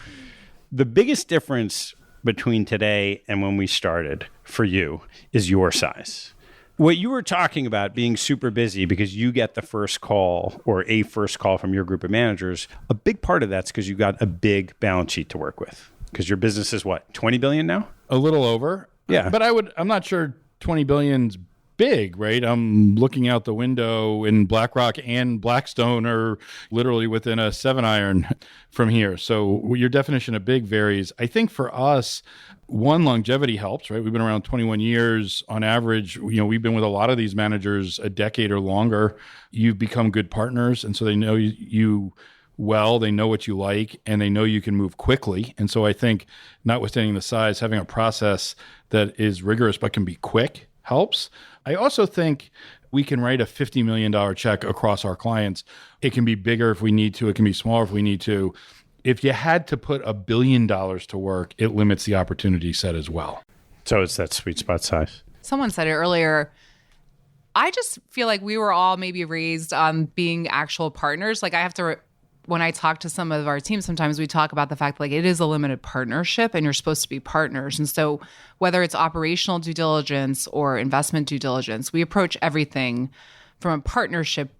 The biggest difference between today and when we started for you is your size. What you were talking about being super busy because you get the first call or a first call from your group of managers, a big part of that's because you got a big balance sheet to work with. Because your business is what, 20 billion now? A little over. Yeah. But I'm not sure 20 billion's big, right? I'm looking out the window and BlackRock and Blackstone are literally within a 7-iron from here. So your definition of big varies. I think for us, one, longevity helps, right? We've been around 21 years on average. We've been with a lot of these managers a decade or longer. You've become good partners. And so they know you well, they know what you like, and they know you can move quickly. And so I think, notwithstanding the size, having a process that is rigorous but can be quick helps. I also think we can write a $50 million check across our clients. It can be bigger if we need to. It can be smaller if we need to. If you had to put $1 billion to work, it limits the opportunity set as well. So it's that sweet spot size. Someone said it earlier. I just feel like we were all maybe raised on being actual partners. Like I have to... When I talk to some of our teams, sometimes we talk about the fact like it is a limited partnership and you're supposed to be partners. And so whether it's operational due diligence or investment due diligence, we approach everything from a partnership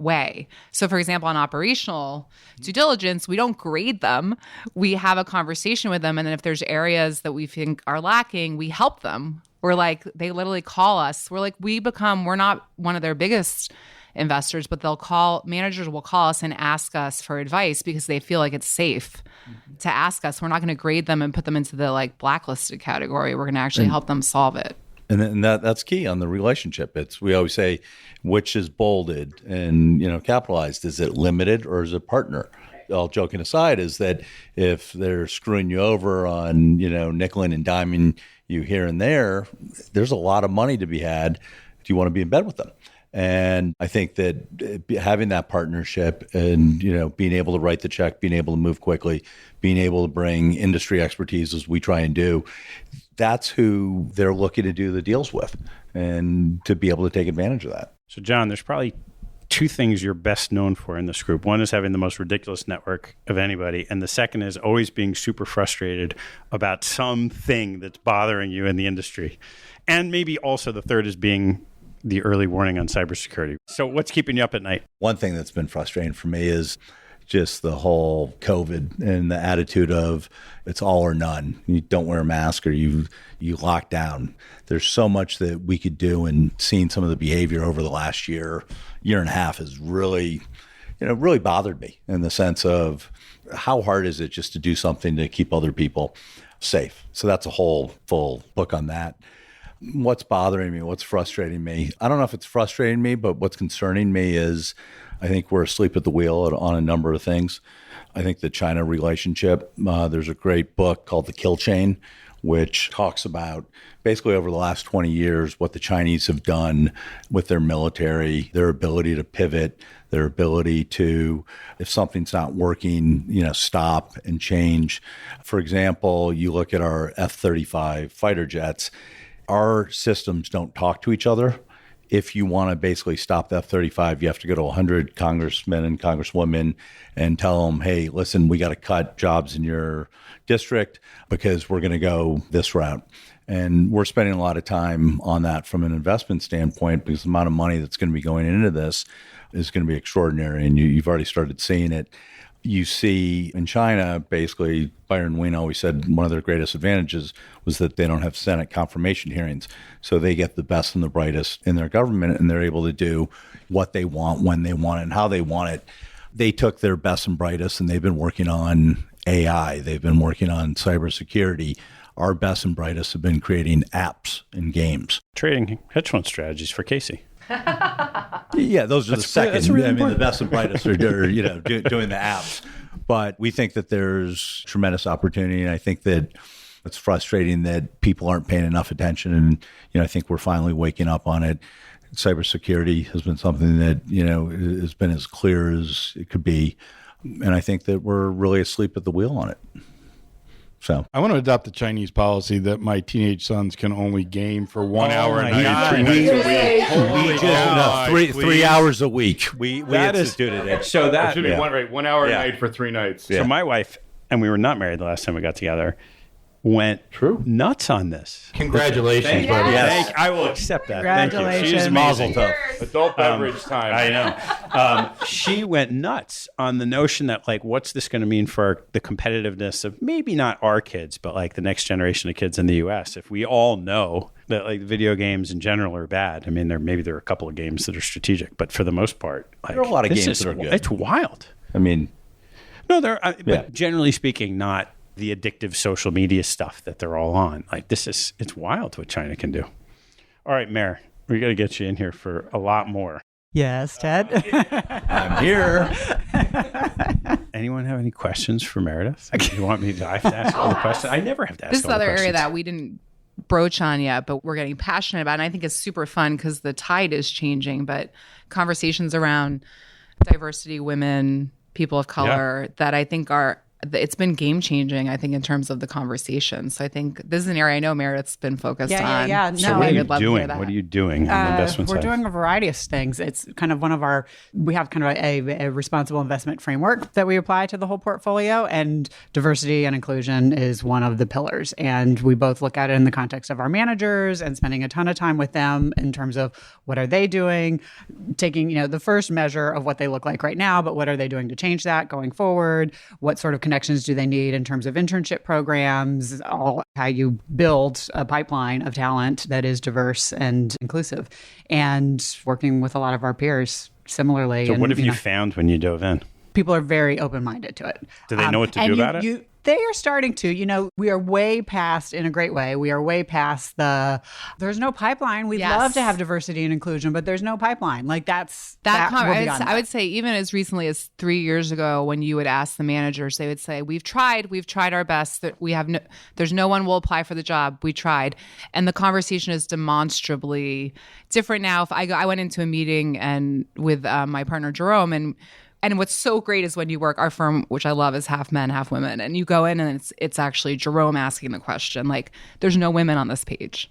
way. So for example, on operational due diligence, we don't grade them. We have a conversation with them. And then if there's areas that we think are lacking, we help them. We're like, they literally call us. We're like, we're not one of their biggest investors, but managers will call us and ask us for advice because they feel like it's safe to ask us. We're not going to grade them and put them into the like blacklisted category. We're going to actually help them solve it. And that's key on the relationship. We always say, which is bolded and capitalized? Is it limited or is it partner? All joking aside, is that if they're screwing you over on nickeling and diming you here and there, there's a lot of money to be had. Do you want to be in bed with them? And I think that having that partnership and, being able to write the check, being able to move quickly, being able to bring industry expertise as we try and do, that's who they're looking to do the deals with and to be able to take advantage of that. So, Jon, there's probably two things you're best known for in this group. One is having the most ridiculous network of anybody. And the second is always being super frustrated about something that's bothering you in the industry. And maybe also the third is being the early warning on cybersecurity. So what's keeping you up at night? One thing that's been frustrating for me is just the whole COVID and the attitude of it's all or none. You don't wear a mask or you lock down. There's so much that we could do, and seeing some of the behavior over the last year and a half has really bothered me in the sense of how hard is it just to do something to keep other people safe. So that's a whole full book on that. What's bothering me, what's frustrating me, I don't know if it's frustrating me, but what's concerning me is I think we're asleep at the wheel on a number of things. I think the China relationship, there's a great book called The Kill Chain, which talks about basically over the last 20 years what the Chinese have done with their military, their ability to pivot, their ability to, if something's not working, stop and change. For example, you look at our F-35 fighter jets, our systems don't talk to each other. If you want to basically stop the F-35, you have to go to 100 congressmen and congresswomen and tell them, hey, listen, we got to cut jobs in your district because we're going to go this route. And we're spending a lot of time on that from an investment standpoint because the amount of money that's going to be going into this is going to be extraordinary. And you've already started seeing it. You see in China, basically, Byron Wien always said one of their greatest advantages was that they don't have Senate confirmation hearings. So they get the best and the brightest in their government, and they're able to do what they want, when they want it, and how they want it. They took their best and brightest, and they've been working on AI. They've been working on cybersecurity. Our best and brightest have been creating apps and games. Trading hedge fund strategies for Casey. Yeah, those are the second. Really the best and brightest are doing the apps. But we think that there's tremendous opportunity, and I think that it's frustrating that people aren't paying enough attention. And I think we're finally waking up on it. Cybersecurity has been something that has been as clear as it could be, and I think that we're really asleep at the wheel on it. So I want to adopt the Chinese policy that my teenage sons can only game for 1 hour a night, 3 nights a week. Three hours a week. We instituted it. So that should be 1 hour a night for 3 nights. So my wife, and we were not married the last time we got together, went nuts on this. Congratulations, buddy. Yes. I will accept that. Congratulations. Thank you. She's amazing. Adult beverage time. I know. She went nuts on the notion that, what's this going to mean for the competitiveness of maybe not our kids, but the next generation of kids in the U.S. If we all know that video games in general are bad. I mean, there are a couple of games that are strategic, but for the most part, there are a lot of games that are good. It's wild. I mean, no, but generally speaking, not the addictive social media stuff that they're all on. It's wild what China can do. All right, Mayor, we got to get you in here for a lot more. Yes, Ted. I'm here. Anyone have any questions for Meredith? You want me to I have to ask all the questions? I never have to ask all the questions. This is the other area that we didn't broach on yet, but we're getting passionate about, and I think it's super fun because the tide is changing, but conversations around diversity, women, people of color, that I think are it's been game changing, I think, in terms of the conversation. So I think this is an area I know Meredith's been focused on. Yeah. No, so what are you doing? What are you doing on the investment side? We're doing a variety of things. It's kind of we have kind of a responsible investment framework that we apply to the whole portfolio, and diversity and inclusion is one of the pillars. And we both look at it in the context of our managers and spending a ton of time with them in terms of what are they doing, taking, the first measure of what they look like right now, but what are they doing to change that going forward? What sort of connections do they need in terms of internship programs, how you build a pipeline of talent that is diverse and inclusive, and working with a lot of our peers similarly. So what have you found when you dove in? People are very open-minded to it. Do they know what to do about it? They are starting to. We are way past, in a great way, we are way past there's no pipeline. We'd love to have diversity and inclusion, but there's no pipeline. Like I would say even as recently as 3 years ago, when you would ask the managers, they would say, we've tried our best. There's no one will apply for the job. We tried. And the conversation is demonstrably different now. If I went into a meeting and with my partner, Jerome, and what's so great is when you work, our firm, which I love, is half men, half women. And you go in and it's actually Jerome asking the question, like, there's no women on this page.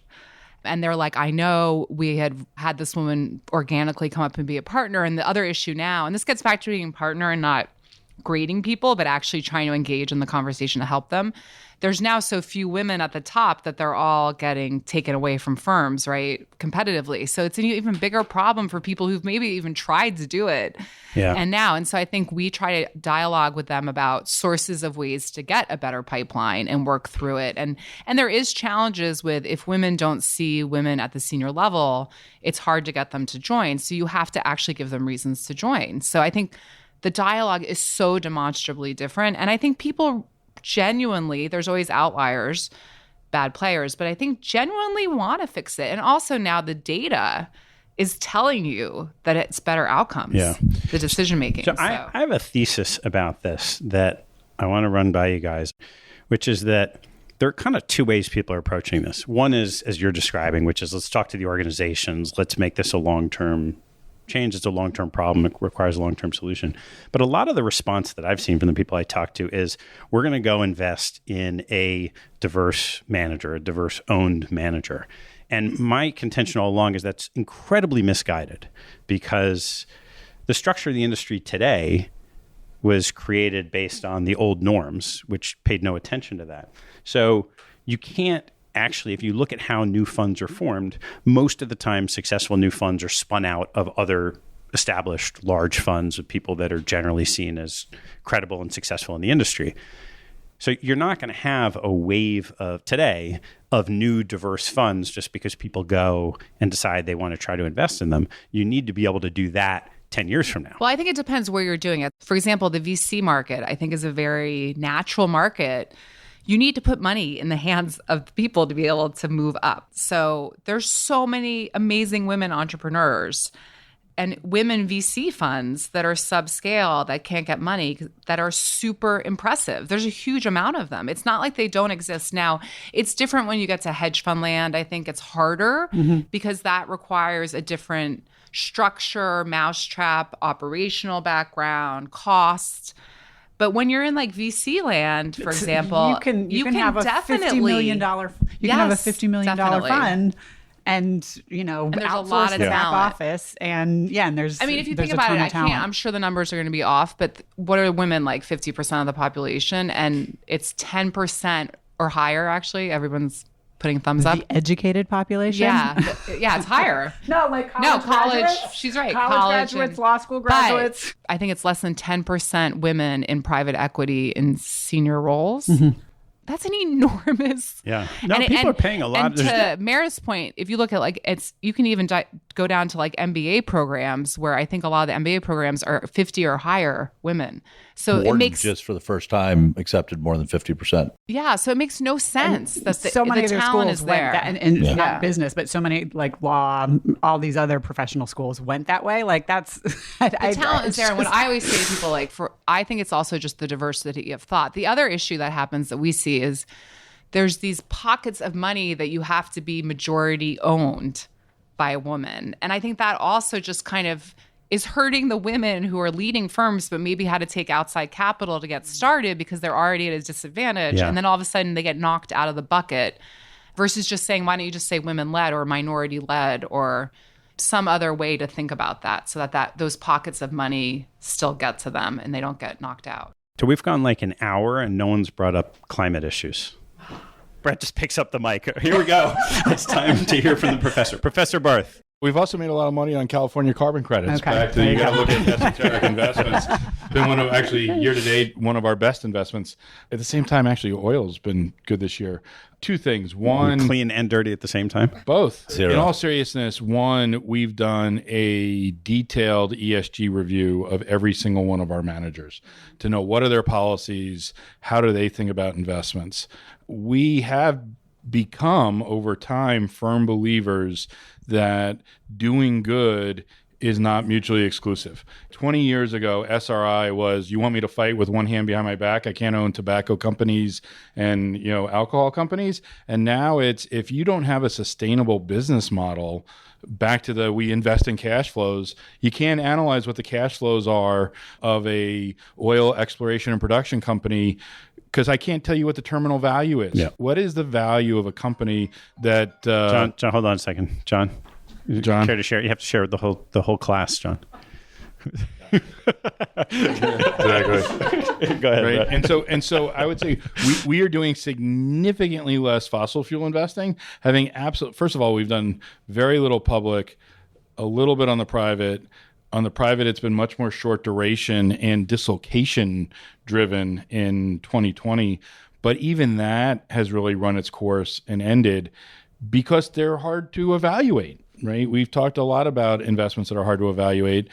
And they're like, I know we had this woman organically come up and be a partner. And the other issue now, and this gets back to being a partner and not grading people, but actually trying to engage in the conversation to help them. There's now so few women at the top that they're all getting taken away from firms, right, competitively. So it's an even bigger problem for people who've maybe even tried to do it. Yeah. And so I think we try to dialogue with them about sources of ways to get a better pipeline and work through it. And there is challenges with, if women don't see women at the senior level, it's hard to get them to join. So you have to actually give them reasons to join. So I think the dialogue is so demonstrably different. And I think people genuinely, there's always outliers, bad players, but I think genuinely want to fix it. And also now the data is telling you that it's better outcomes, the decision making. So I have a thesis about this that I want to run by you guys, which is that there are kind of two ways people are approaching this. One is, as you're describing, which is let's talk to the organizations, let's make this a long-term change. It's a long-term problem. It requires a long-term solution. But a lot of the response that I've seen from the people I talk to is, we're going to go invest in a diverse manager, a diverse-owned manager. And my contention all along is that's incredibly misguided, because the structure of the industry today was created based on the old norms, which paid no attention to that. So you can't actually, if you look at how new funds are formed, most of the time successful new funds are spun out of other established large funds of people that are generally seen as credible and successful in the industry. So you're not going to have a wave of today of new diverse funds just because people go and decide they want to try to invest in them. You need to be able to do that 10 years from now. Well, I think it depends where you're doing it. For example, the VC market, I think, is a very natural market. You need to put money in the hands of people to be able to move up. So there's so many amazing women entrepreneurs and women VC funds that are subscale, that can't get money, that are super impressive. There's a huge amount of them. It's not like they don't exist now. It's different when you get to hedge fund land. I think it's harder because that requires a different structure, mousetrap, operational background, cost. But when you're in like VC land, for example, you can have a $50 million fund, and there's a lot of back office, and there's. I mean, if you think about it, I'm sure the numbers are going to be off, but what are women, like 50% of the population, and it's 10% or higher. Actually, everyone's putting thumbs up. The educated population? Yeah, it's higher. college. Graduates? She's right. College graduates, law school graduates. I think it's less than 10% women in private equity in senior roles. That's an enormous. Yeah. No, people are paying a lot. And to Meredith's point, if you look at you can even go down to like MBA programs, where I think a lot of the MBA programs are 50 or higher women. So Wharton it makes just for the first time accepted more than 50%. Yeah, so it makes no sense that so many the of their talent schools is there. Not business, but so many like law, all these other professional schools went that way. Like that's the talent is there. And what I always say to people, I think it's also just the diversity of thought. The other issue that happens that we see is there's these pockets of money that you have to be majority owned by a woman, and I think that also just kind of is hurting the women who are leading firms but maybe had to take outside capital to get started because they're already at a disadvantage. Yeah. And then all of a sudden they get knocked out of the bucket versus just saying, why don't you just say women-led or minority-led or some other way to think about that so that those pockets of money still get to them and they don't get knocked out. So we've gone like an hour and no one's brought up climate issues. Brett just picks up the mic. Here we go. It's time to hear from the professor. Professor Barth. We've also made a lot of money on California carbon credits. Okay. Back to you got to look at esoteric investments. Been one of actually year to date one of our best investments. At the same time, actually, oil's been good this year. Two things. One, clean and dirty at the same time. Both. Zero. In all seriousness, one, we've done a detailed ESG review of every single one of our managers to know what are their policies, how do they think about investments. We have become over time firm believers that doing good is not mutually exclusive. 20 years ago, SRI was, you want me to fight with one hand behind my back? I can't own tobacco companies and, alcohol companies. And now it's, if you don't have a sustainable business model, back to we invest in cash flows, you can't analyze what the cash flows are of a oil exploration and production company because I can't tell you what the terminal value is. Yeah. What is the value of a company that... John, hold on a second. John, care to share? You have to share with the whole class, John. Exactly. Go ahead. Right? And so I would say we are doing significantly less fossil fuel investing, having first of all, we've done very little public, a little bit on the private. On the private, it's been much more short duration and dislocation driven in 2020. But even that has really run its course and ended because they're hard to evaluate, right? We've talked a lot about investments that are hard to evaluate.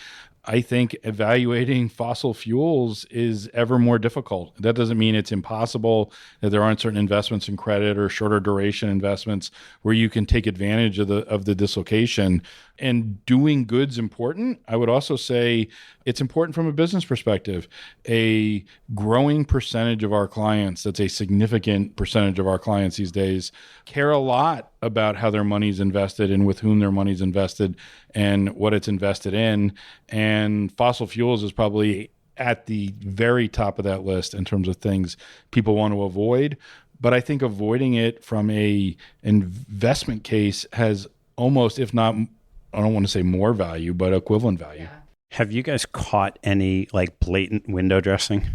I think evaluating fossil fuels is ever more difficult. That doesn't mean it's impossible, that there aren't certain investments in credit or shorter duration investments where you can take advantage of the dislocation. And doing good's important. I would also say it's important from a business perspective. A growing percentage of our clients, that's a significant percentage of our clients these days, care a lot about how their money's invested and with whom their money's invested and what it's invested in. And fossil fuels is probably at the very top of that list in terms of things people want to avoid. But I think avoiding it from a investment case has almost, if not, I don't want to say more value, but equivalent value. Yeah. Have you guys caught any blatant window dressing?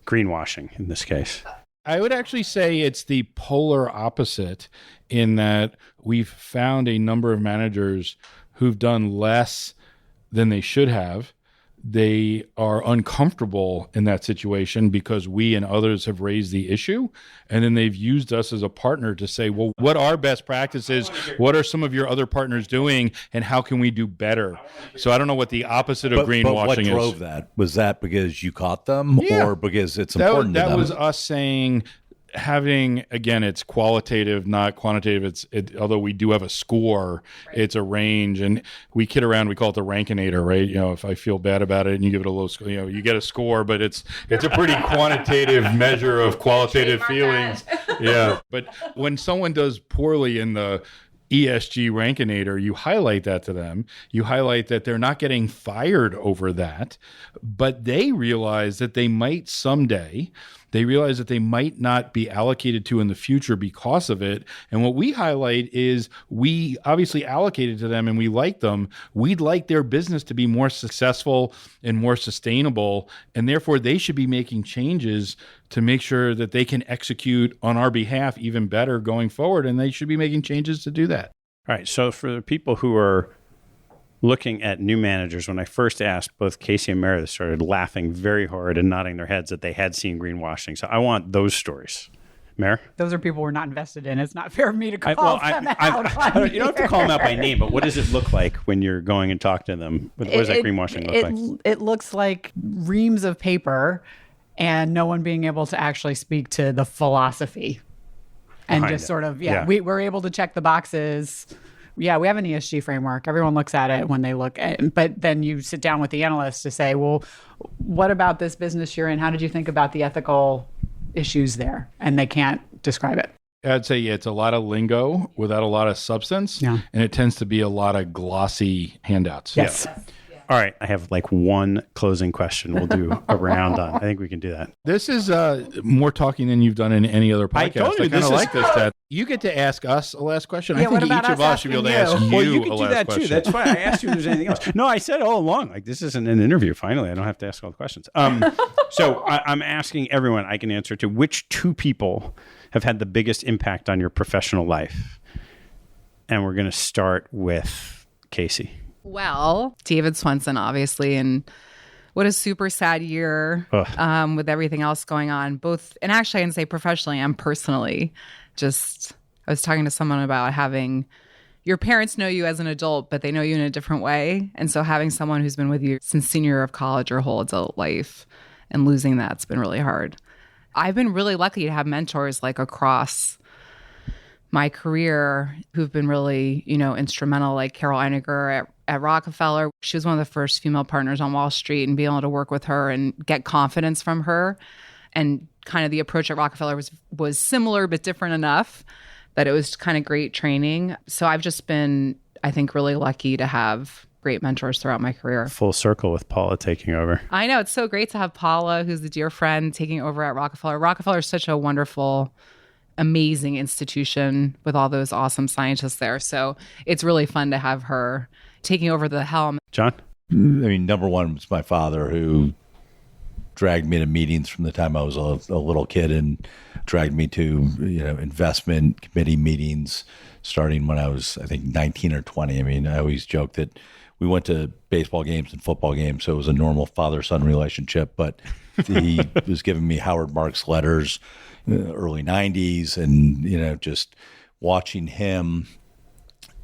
Greenwashing in this case. I would actually say it's the polar opposite in that we've found a number of managers who've done less than they should have. They are uncomfortable in that situation because we and others have raised the issue. And then they've used us as a partner to say, well, what are best practices? What are some of your other partners doing? And how can we do better? So I don't know what the opposite of greenwashing is. But what drove that? Was that because you caught them or because it's important to them? That was us saying, having, again, it's qualitative, not quantitative. Although we do have a score, it's a range, and we kid around. We call it the Rankinator, right? If I feel bad about it and you give it a low score, you get a score, but it's a pretty quantitative measure of qualitative feelings. Yeah, but when someone does poorly in the ESG Rankinator, you highlight that to them. You highlight that they're not getting fired over that, but they realize that they might someday. They realize that they might not be allocated to in the future because of it. And what we highlight is we obviously allocated to them and we like them. We'd like their business to be more successful and more sustainable. And therefore, they should be making changes to make sure that they can execute on our behalf even better going forward. And they should be making changes to do that. All right. So for the people who are looking at new managers, when I first asked, both Casey and Meredith started laughing very hard and nodding their heads that they had seen greenwashing. So I want those stories. Mer? Those are people we're not invested in. It's not fair of me to call them out. You don't have to call them out by name, but what does it look like when you're going and talk to them? What does that greenwashing look like? It looks like reams of paper and no one being able to actually speak to the philosophy. And Behind just it. sort of, we're able to check the boxes. Yeah, we have an ESG framework. Everyone looks at it when they look at, but then you sit down with the analyst to say, well, what about this business you're in? How did you think about the ethical issues there? And they can't describe it. I'd say it's a lot of lingo without a lot of substance. Yeah. And it tends to be a lot of glossy handouts. Yes. Yeah. All right. I have like one closing question. We'll do a round on. I think we can do that. This is more talking than you've done in any other podcast. I told you, I kind of like this, Ted. You get to ask us a last question. Yeah, I think what about each of us should be able to ask you Well, you can a do last that question. too. That's why I asked you if there's anything else. No, I said all along, like, this isn't an interview. Finally, I don't have to ask all the questions. So I'm asking everyone I can answer to, which two people have had the biggest impact on your professional life? And we're going to start with Casey. Well, David Swenson, obviously, and what a super sad year with everything else going on, both, and actually I can say professionally and personally. Just, I was talking to someone about having your parents know you as an adult, but they know you in a different way. And so having someone who's been with you since senior year of college or whole adult life and losing that's been really hard. I've been really lucky to have mentors like across my career who've been really, instrumental, like Carol Einiger at Rockefeller. She was one of the first female partners on Wall Street, and being able to work with her and get confidence from her. And kind of the approach at Rockefeller was similar but different enough that it was kind of great training. So I've just been, I think, really lucky to have great mentors throughout my career. Full circle with Paula taking over. I know. It's so great to have Paula, who's a dear friend, taking over at Rockefeller. Rockefeller is such a wonderful, amazing institution with all those awesome scientists there. So it's really fun to have her taking over the helm. John? I mean, number one was my father, who dragged me to meetings from the time I was a little kid and dragged me to, investment committee meetings starting when I was, I think, 19 or 20. I mean, I always joke that we went to baseball games and football games, so it was a normal father-son relationship, but he was giving me Howard Marks letters in the early 90s, and, just watching him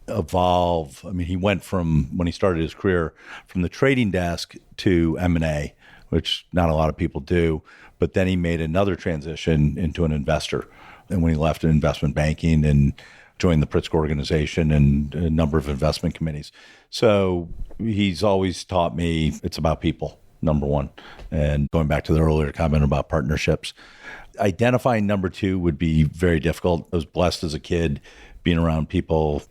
evolve. I mean, he went from, when he started his career, from the trading desk to M&A, which not a lot of people do, but then he made another transition into an investor. And when he left in investment banking and joined the Pritzker organization and a number of investment committees. So he's always taught me it's about people, number one. And going back to the earlier comment about partnerships, identifying number two would be very difficult. I was blessed as a kid being around people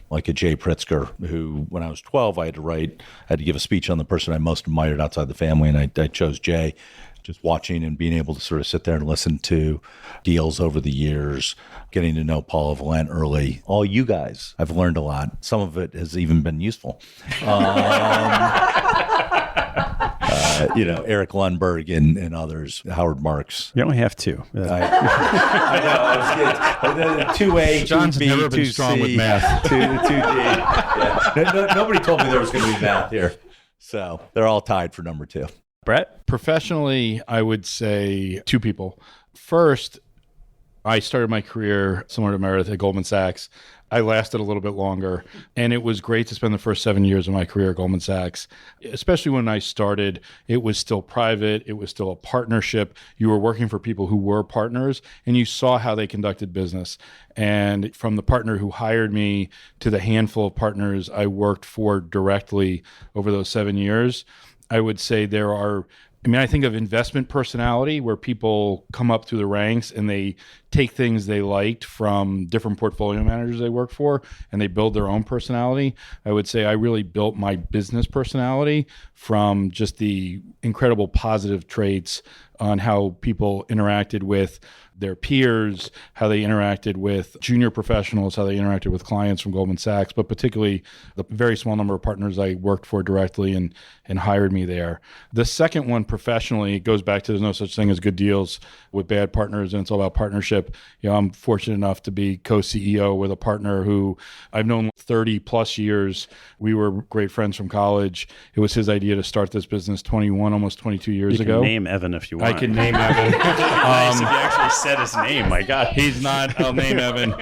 like a Jay Pritzker, who, when I was 12, I had to give a speech on the person I most admired outside the family, and I chose Jay. Just watching and being able to sort of sit there and listen to deals over the years, getting to know Paula Valent early. All you guys, I've learned a lot. Some of it has even been useful. Eric Lundberg and others, Howard Marks. You only have two. I know. 2A, John's 2B, never been 2C, strong with math. 2D. Yeah. Nobody told me there was going to be math here. So they're all tied for number two. Brett? Professionally, I would say two people. First, I started my career similar to Meredith at Goldman Sachs. I lasted a little bit longer, and it was great to spend the first 7 years of my career at Goldman Sachs. Especially when I started, it was still private. It was still a partnership. You were working for people who were partners, and you saw how they conducted business. And from the partner who hired me to the handful of partners I worked for directly over those 7 years, I would say I think of investment personality, where people come up through the ranks and they take things they liked from different portfolio managers they work for, and they build their own personality. I would say I really built my business personality from just the incredible positive traits on how people interacted with their peers, how they interacted with junior professionals, how they interacted with clients from Goldman Sachs, but particularly the very small number of partners I worked for directly and hired me there. The second one, professionally, goes back to there's no such thing as good deals with bad partners, and it's all about partnership. I'm fortunate enough to be co-CEO with a partner who I've known 30 plus years. We were great friends from college. It was his idea to start this business 21, almost 22 years ago. You can name Evan if you want. I can name Evan. Nice if you actually said his name. My God. He's not. I'll name Evan.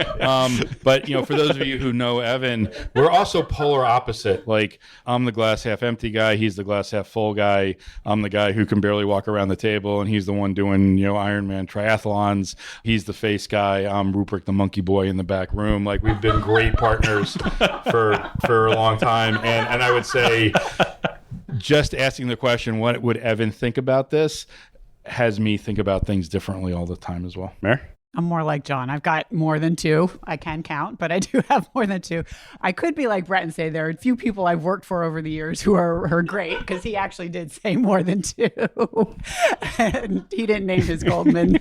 But, for those of you who know Evan, we're also polar opposite. Like, I'm the glass half empty guy. He's the glass half full guy. I'm the guy who can barely walk around the table, and he's the one doing, Ironman triathlons. He's the face guy. I'm Rupert the monkey boy in the back room. Like, we've been great partners for a long time. And I would say, just asking the question, what would Evan think about this, has me think about things differently all the time as well. Mer? I'm more like Jon. I've got more than two. I can count, but I do have more than two. I could be like Brett and say there are a few people I've worked for over the years who are great, because he actually did say more than two. And he didn't name his Goldman.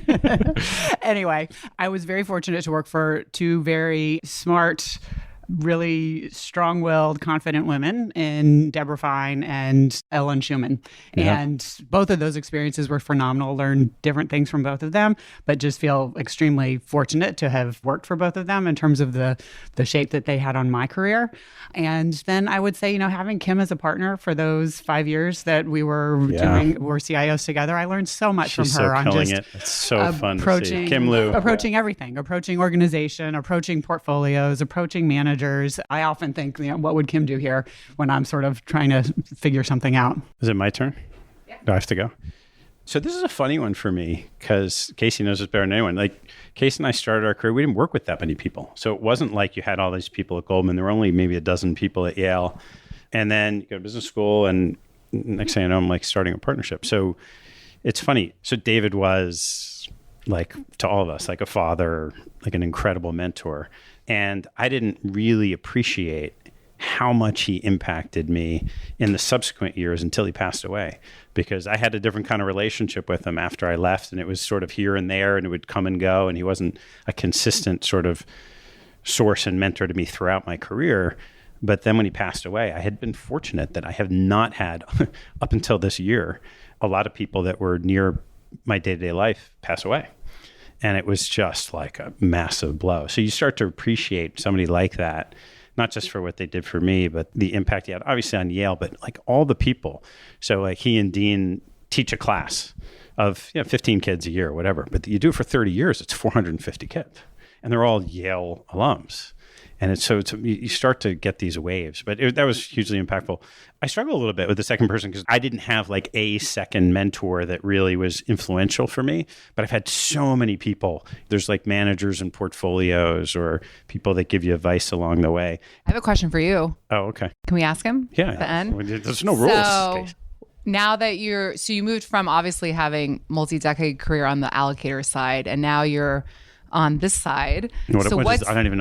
Anyway, I was very fortunate to work for two very smart, really strong-willed, confident women in Deborah Fine and Ellen Schumann. Yeah. And both of those experiences were phenomenal. Learned different things from both of them, but just feel extremely fortunate to have worked for both of them in terms of the shape that they had on my career. And then I would say, having Kim as a partner for those 5 years that we were we're CIOs together, I learned so much from her on just it. It's so fun to see. Kim Lou. Approaching everything, approaching organization, approaching portfolios, approaching managers. I often think, what would Kim do here when I'm sort of trying to figure something out? Is it my turn? Yeah. Do I have to go? So this is a funny one for me because Casey knows this better than anyone. Like Casey and I started our career, we didn't work with that many people. So it wasn't like you had all these people at Goldman. There were only maybe a dozen people at Yale. And then you go to business school and next thing I know, I'm like starting a partnership. So it's funny. So David was like to all of us, like a father, like an incredible mentor. And I didn't really appreciate how much he impacted me in the subsequent years until he passed away, because I had a different kind of relationship with him after I left, and it was sort of here and there, and it would come and go, and he wasn't a consistent sort of source and mentor to me throughout my career. But then when he passed away, I had been fortunate that I have not had, up until this year, a lot of people that were near my day-to-day life pass away. And it was just like a massive blow. So you start to appreciate somebody like that, not just for what they did for me, but the impact he had, obviously on Yale, but like all the people. So like he and Dean teach a class of 15 kids a year or whatever, but you do it for 30 years, it's 450 kids. And they're all Yale alums. And you start to get these waves, but that was hugely impactful. I struggle a little bit with the second person because I didn't have like a second mentor that really was influential for me, but I've had so many people. There's like managers and portfolios or people that give you advice along the way. I have a question for you. Oh, okay. Can we ask him? Yeah. At the end? There's no rules. So now that you moved from obviously having multi-decade career on the allocator side, and now you're on this side. I don't even know what this side is. I don't even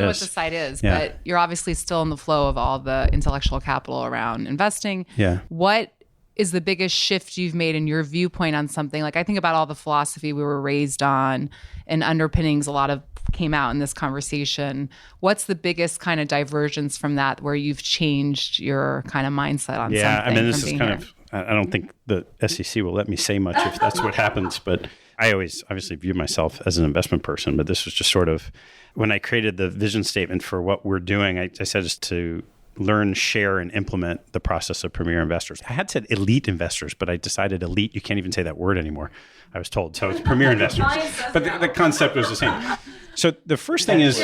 know what this side is, but you're obviously still in the flow of all the intellectual capital around investing. Yeah. What is the biggest shift you've made in your viewpoint on something? Like I think about all the philosophy we were raised on and underpinnings, a lot of came out in this conversation. What's the biggest kind of divergence from that where you've changed your kind of mindset on something? Yeah, I mean, this is kind of, I don't think the SEC will let me say much if that's what happens, but I always obviously view myself as an investment person, but this was just sort of when I created the vision statement for what we're doing, I said it's to learn, share, and implement the process of premier investors. I had said elite investors, but I decided elite, you can't even say that word anymore, I was told. So it's premier investors. But the concept was the same. So the first thing is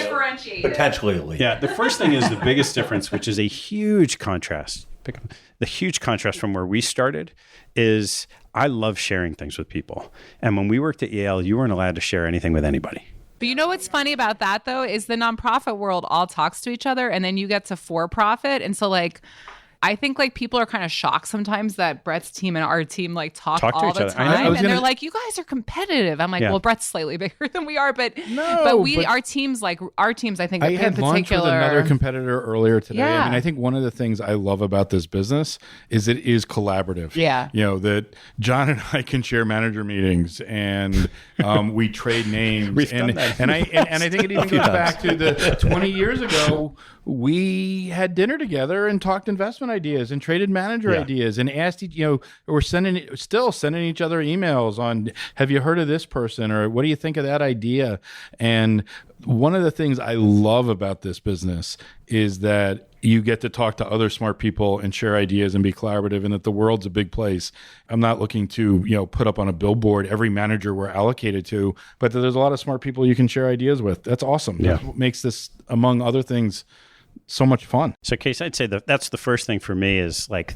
potentially elite. Yeah, the first thing is the biggest difference, which is a huge contrast. The huge contrast from where we started is I love sharing things with people. And when we worked at Yale, you weren't allowed to share anything with anybody. But you know what's funny about that, though, is the nonprofit world all talks to each other, and then you get to for-profit. And so, like, I think like people are kind of shocked sometimes that Brett's team and our team like talk all the time, and they're like, "You guys are competitive." I'm like, "Well, Brett's slightly bigger than we are, but our teams, I think, I in had particular." lunch with another competitor earlier today. Yeah. I mean, I think one of the things I love about this business is it is collaborative. Yeah, that Jon and I can share manager meetings and we trade names, and I think it even goes back to the 20 years ago. We had dinner together and talked investment ideas and traded manager ideas and asked, we're still sending each other emails on, have you heard of this person? Or what do you think of that idea? And one of the things I love about this business is that you get to talk to other smart people and share ideas and be collaborative, and that the world's a big place. I'm not looking to, put up on a billboard every manager we're allocated to, but there's a lot of smart people you can share ideas with. That's awesome. Yeah. That's what makes this, among other things, so much fun. So, Case, I'd say that's the first thing for me is like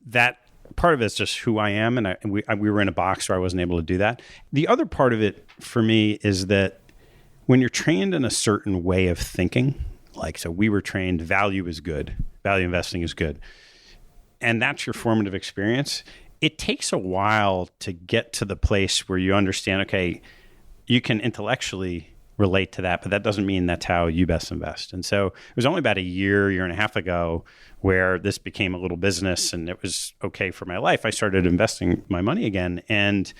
that part of it's just who I am. And we were in a box where I wasn't able to do that. The other part of it for me is that when you're trained in a certain way of thinking, so we were trained value is good, value investing is good, and that's your formative experience, it takes a while to get to the place where you understand, okay, you can intellectually relate to that, but that doesn't mean that's how you best invest. And so it was only about a year and a half ago where this became a little business and it was okay for my life. I started investing my money again, and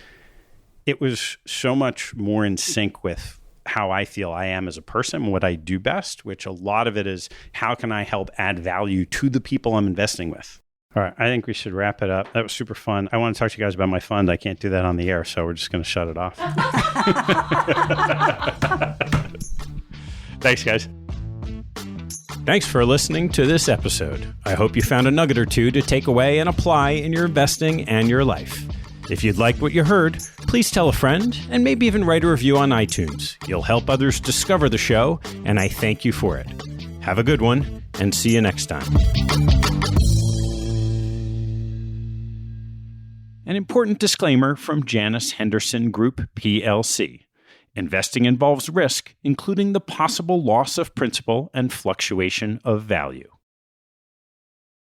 it was so much more in sync with how I feel I am as a person, what I do best, which a lot of it is how can I help add value to the people I'm investing with. All right, I think we should wrap it up. That was super fun. I want to talk to you guys about my fund. I can't do that on the air, so we're just going to shut it off. Thanks, guys. Thanks for listening to this episode. I hope you found a nugget or two to take away and apply in your investing and your life. If you'd like what you heard, please tell a friend and maybe even write a review on iTunes. You'll help others discover the show, and I thank you for it. Have a good one, and see you next time. An important disclaimer from Janus Henderson Group, PLC. Investing involves risk, including the possible loss of principal and fluctuation of value.